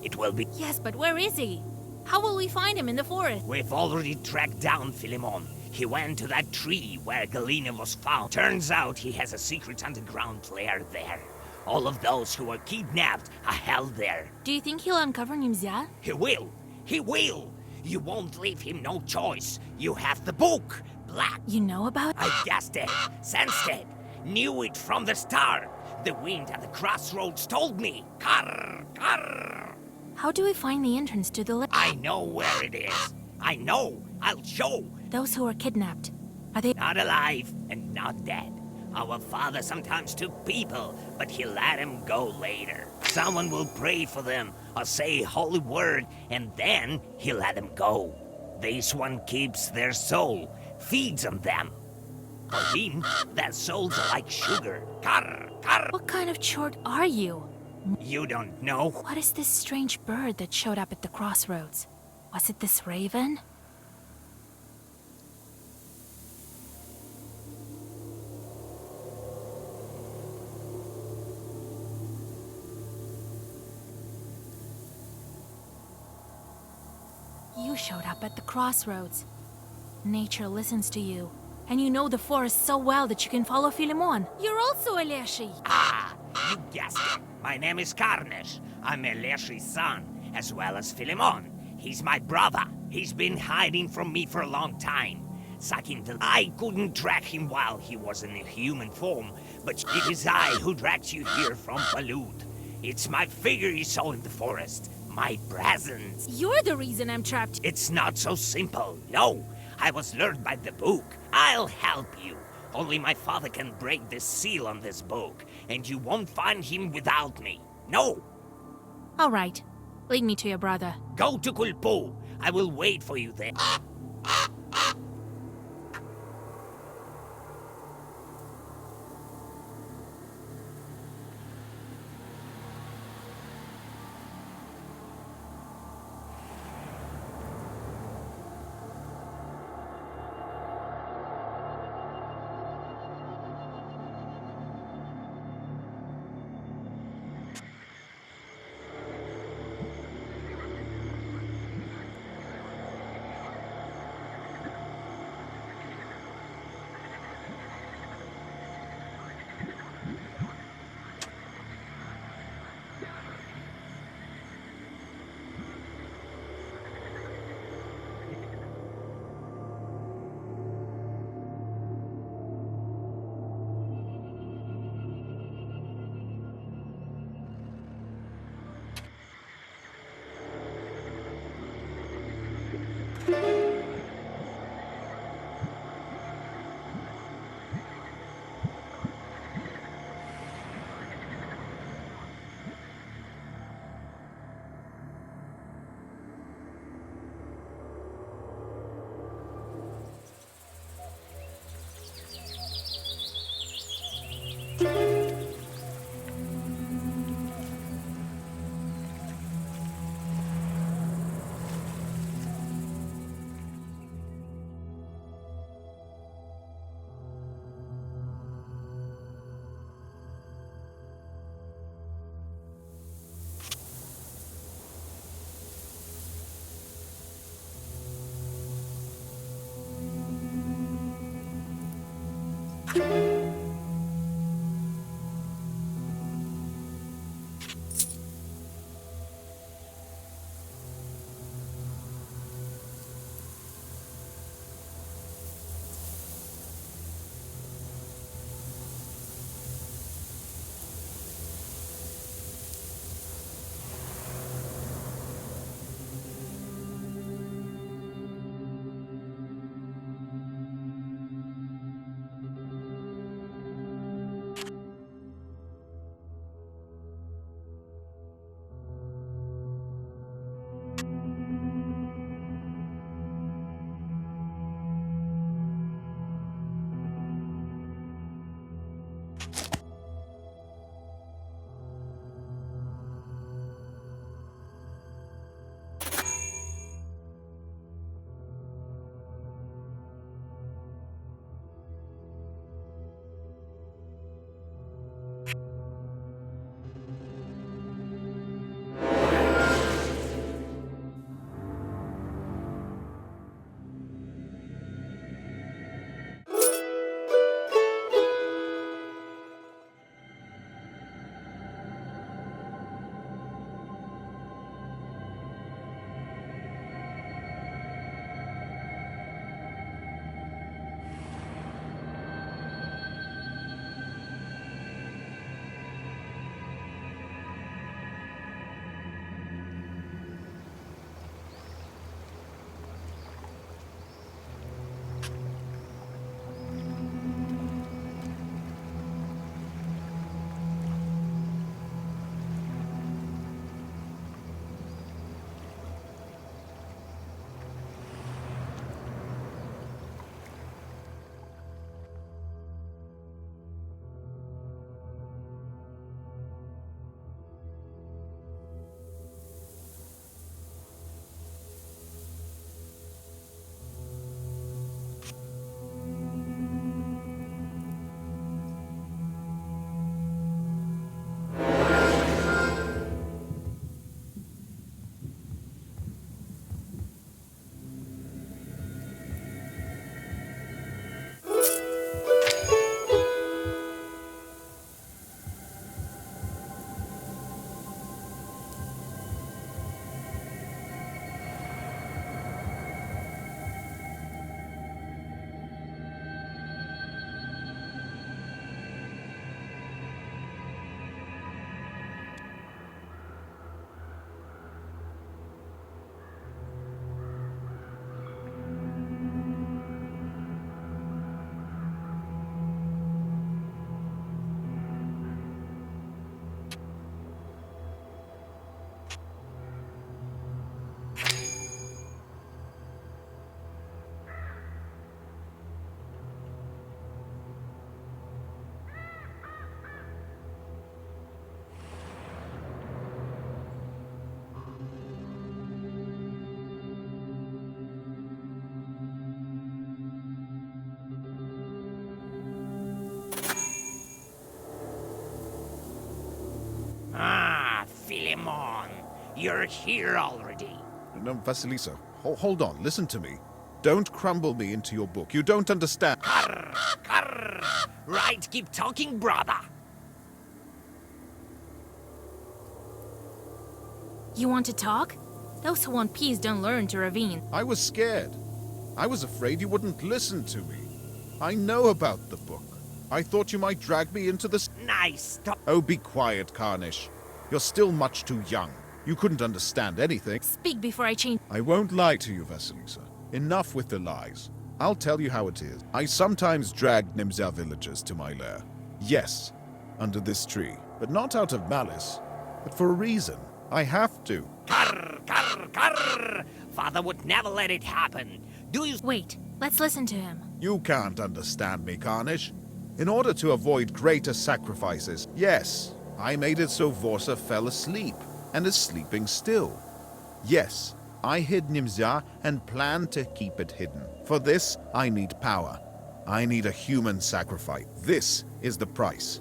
S4: It will be...
S2: Yes, but where is he? How will we find him in the forest?
S4: We've already tracked down Philemon. He went to that tree where Galina was found. Turns out he has a secret underground lair there. All of those who were kidnapped are held there.
S2: Do you think he'll uncover Nimzia?
S4: He will! He will! You won't leave him no choice. You have the book. Black.
S2: You know about?
S4: I guessed it, sensed it, knew it from the start. The wind at the crossroads told me. Karr, karr.
S2: How do we find the entrance to the
S4: I know where it is. I know. I'll show.
S2: Those who were kidnapped, are they?
S4: Not alive and not dead. Our father sometimes took people, but he let them go later. Someone will pray for them or say a holy word, and then he let them go. This one keeps their soul, feeds on them. For him, their souls are like sugar. Karr, karr.
S2: What kind of chort are you?
S4: You don't know?
S2: What is this strange bird that showed up at the crossroads? Was it this raven? You showed up at the crossroads. Nature listens to you, and you know the forest so well that you can follow Philemon. You're also a Leshy.
S4: Ah, you guessed it. My name is Karnesh. I'm Eleshi's son, as well as Philemon. He's my brother. He's been hiding from me for a long time. Sucking the... I couldn't track him while he was in a human form, but it is I who dragged you here from Balut. It's my figure you saw in the forest. My presence.
S2: You're the reason I'm trapped.
S4: It's not so simple, no. I was lured by the book. I'll help you. Only my father can break the seal on this book, and you won't find him without me. No!
S2: All right. Lead me to your brother.
S4: Go to Kulpu. I will wait for you there. You're here already.
S3: No, Vasilisa, hold on, listen to me. Don't crumble me into your book. You don't understand.
S4: Karr, karr. Right, keep talking, brother.
S2: You want to talk? Those who want peace don't learn to ravine.
S3: I was scared. I was afraid you wouldn't listen to me. I know about the book. I thought you might drag me into this.
S4: Nice.
S3: Oh, be quiet, Karnish. You're still much too young. You couldn't understand anything.
S2: Speak before I change.
S3: I won't lie to you, Vasilisa. Enough with the lies. I'll tell you how it is. I sometimes dragged Nimza villagers to my lair. Yes, under this tree. But not out of malice, but for a reason. I have to.
S4: Karr, karr, karr. Father would never let it happen. Do you...
S2: Wait, let's listen to him.
S3: You can't understand me, Karnish. In order to avoid greater sacrifices, yes, I made it so Vorsa fell asleep and is sleeping still. Yes, I hid Nimza and planned to keep it hidden. For this, I need power. I need a human sacrifice. This is the price.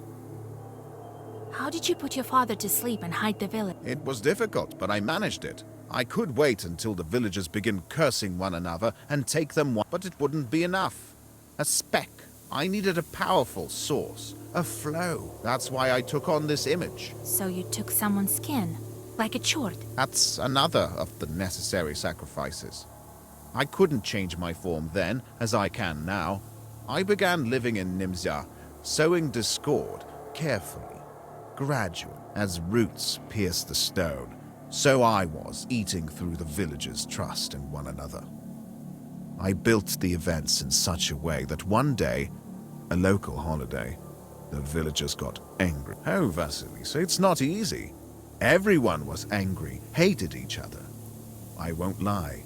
S2: How did you put your father to sleep and hide the village?
S3: It was difficult, but I managed it. I could wait until the villagers begin cursing one another and take them one, but it wouldn't be enough. A speck. I needed a powerful source, a flow. That's why I took on this image.
S2: So you took someone's skin, like a chort.
S3: That's another of the necessary sacrifices. I couldn't change my form then, as I can now. I began living in Nimza, sowing discord, carefully, gradually, as roots pierce the stone. So I was, eating through the villagers' trust in one another. I built the events in such a way that one day, a local holiday, the villagers got angry. Oh, Vasilisa, it's not easy. Everyone was angry, hated each other. I won't lie.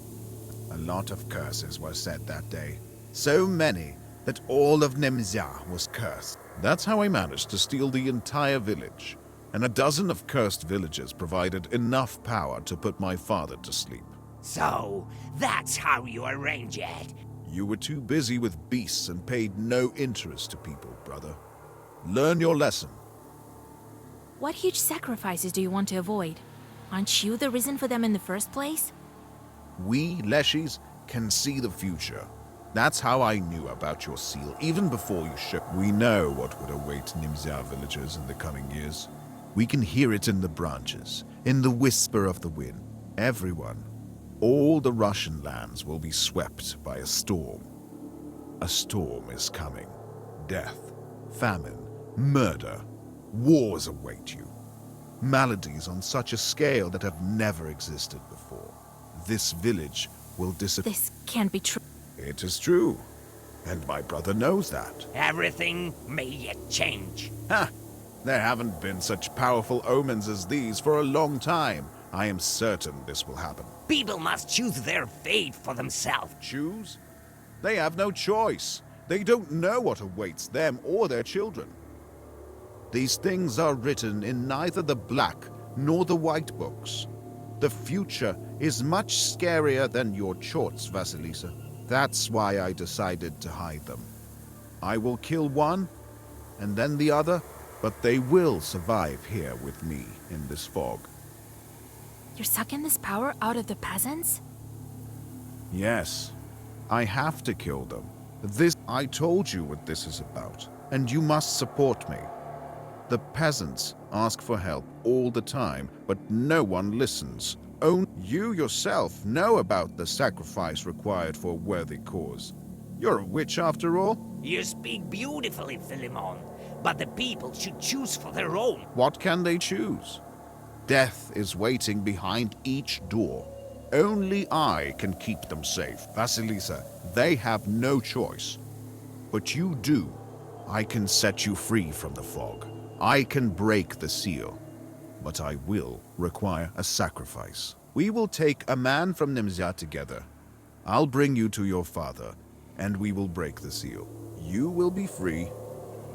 S3: A lot of curses were said that day. So many that all of Nimza was cursed. That's how I managed to steal the entire village. And a dozen of cursed villagers provided enough power to put my father to sleep.
S4: So, that's how you arrange it.
S3: You were too busy with beasts and paid no interest to people, brother. Learn your lesson.
S2: What huge sacrifices do you want to avoid? Aren't you the reason for them in the first place?
S3: We, Leshis, can see the future. That's how I knew about your seal, even before you shipped. We know what would await Nimza villagers in the coming years. We can hear it in the branches, in the whisper of the wind. Everyone, all the Russian lands will be swept by a storm. A storm is coming. Death, famine, murder, wars await you. Maladies on such a scale that have never existed before. This village will disappear.
S2: This can't be true.
S3: It is true, and my brother knows that.
S4: Everything may yet change.
S3: Ha! There haven't been such powerful omens as these for a long time. I am certain this will happen.
S4: People must choose their fate for themselves.
S3: Choose? They have no choice. They don't know what awaits them or their children. These things are written in neither the black nor the white books. The future is much scarier than your chorts, Vasilisa. That's why I decided to hide them. I will kill one, and then the other, but they will survive here with me in this fog.
S2: You're sucking this power out of the peasants?
S3: Yes, I have to kill them. I told you what this is about, and you must support me. The peasants ask for help all the time, but no one listens. Only you yourself know about the sacrifice required for a worthy cause. You're a witch after all?
S4: You speak beautifully, Philemon, but the people should choose for their own.
S3: What can they choose? Death is waiting behind each door. Only I can keep them safe. Vasilisa, they have no choice. But you do. I can set you free from the fog. I can break the seal. But I will require a sacrifice. We will take a man from Nimza together. I'll bring you to your father, and we will break the seal. You will be free,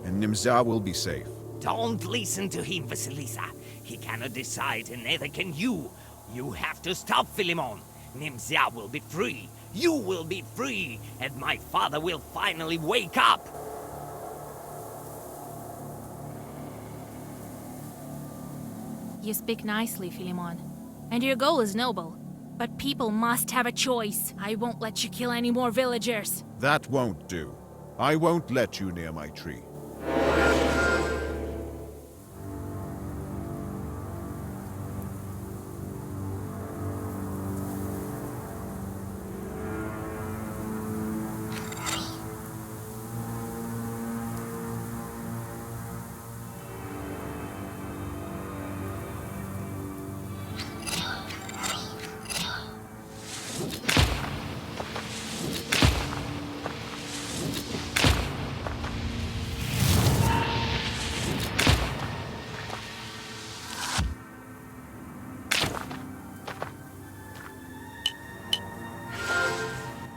S3: and Nimza will be safe.
S4: Don't listen to him, Vasilisa. He cannot decide, and neither can you. You have to stop Philemon. Nimza will be free. You will be free, and my father will finally wake up.
S2: You speak nicely, Philemon. And your goal is noble. But people must have a choice. I won't let you kill any more villagers.
S3: That won't do. I won't let you near my tree.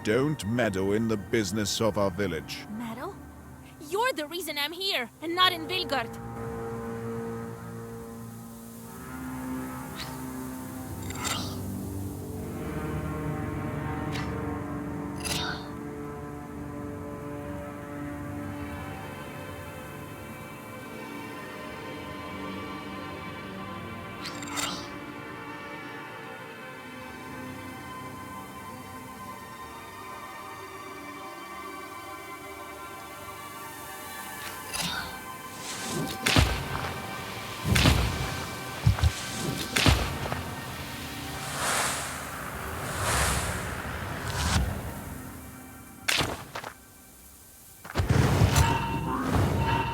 S3: Don't meddle in the business of our village.
S2: Metal? You're the reason I'm here, and not in Vilgard.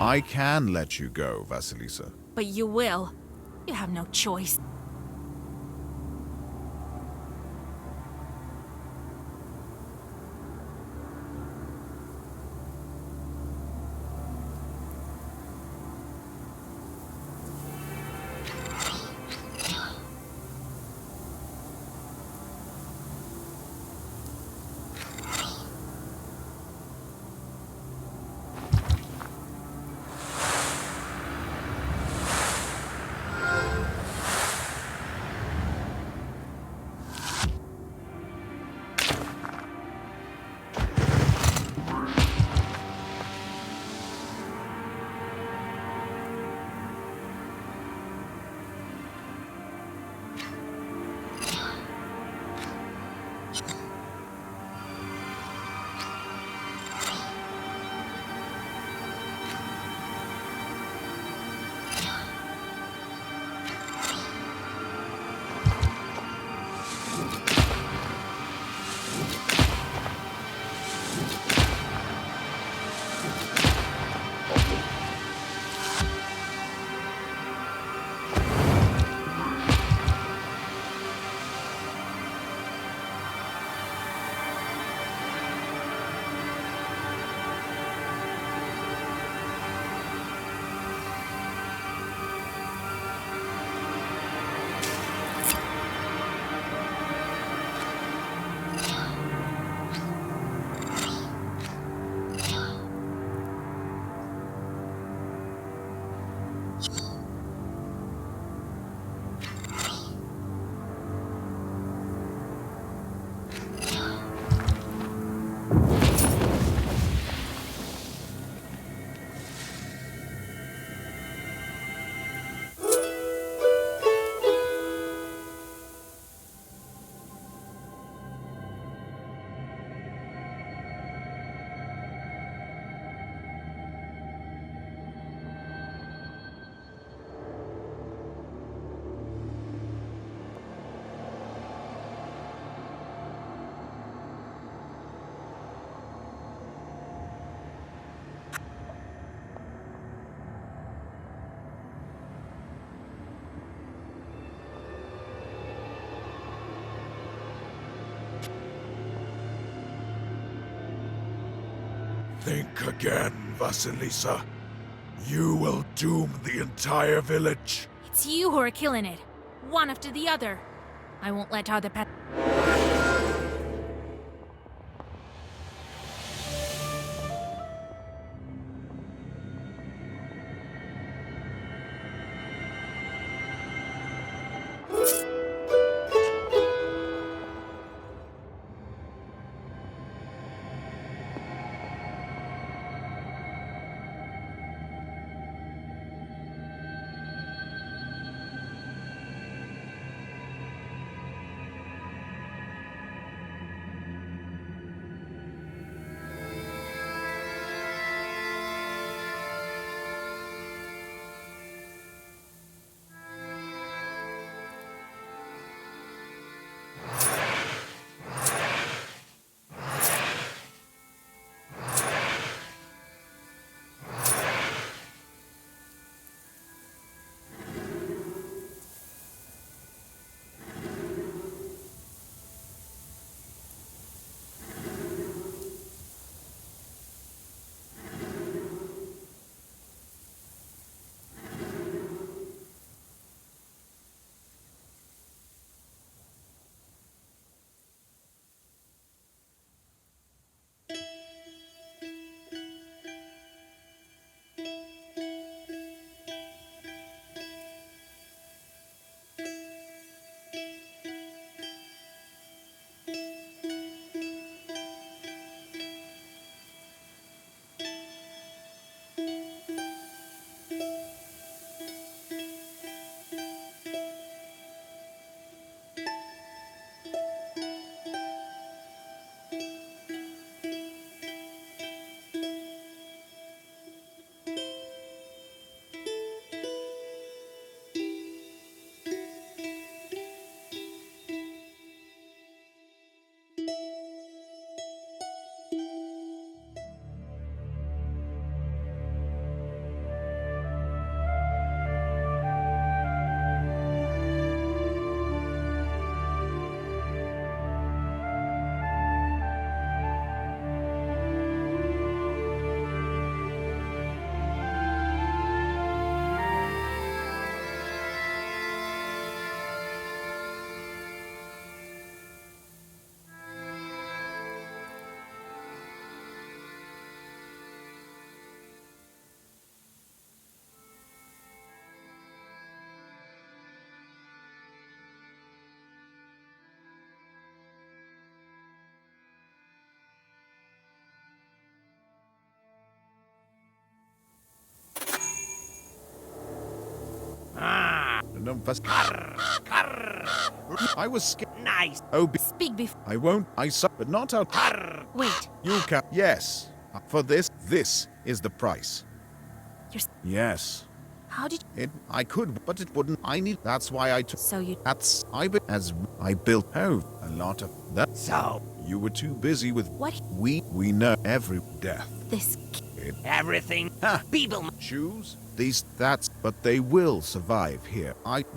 S3: I can let you go, Vasilisa.
S2: But you will. You have no choice.
S3: Think again, Vasilisa. You will doom the entire village.
S2: It's you who are killing it. One after the other. I won't let other pet.
S3: no first. I was scared.
S4: Nice.
S3: Oh,
S2: Speak before.
S3: I won't. I saw, but not out.
S2: Wait.
S3: You can. Yes. For this is the price.
S2: You're.
S3: Yes.
S2: How did?
S3: I could, but it wouldn't. I need. That's why I took.
S2: So you.
S3: That's as I built. Oh, a lot of that.
S4: So,
S3: You were too busy with.
S2: What?
S3: We know every death.
S2: This.
S4: everything.
S3: Ha.
S4: People,
S3: Choose these. That's. But they will survive here.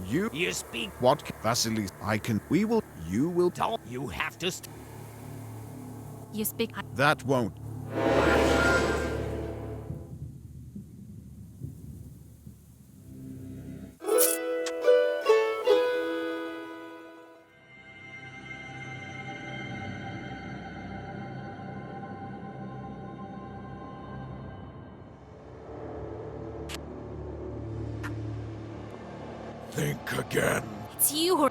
S3: You.
S4: you speak.
S3: What, Vasily? I can. We will. You will.
S4: Don't. You have to.
S2: You speak.
S3: That won't. Think again.
S2: It's you who.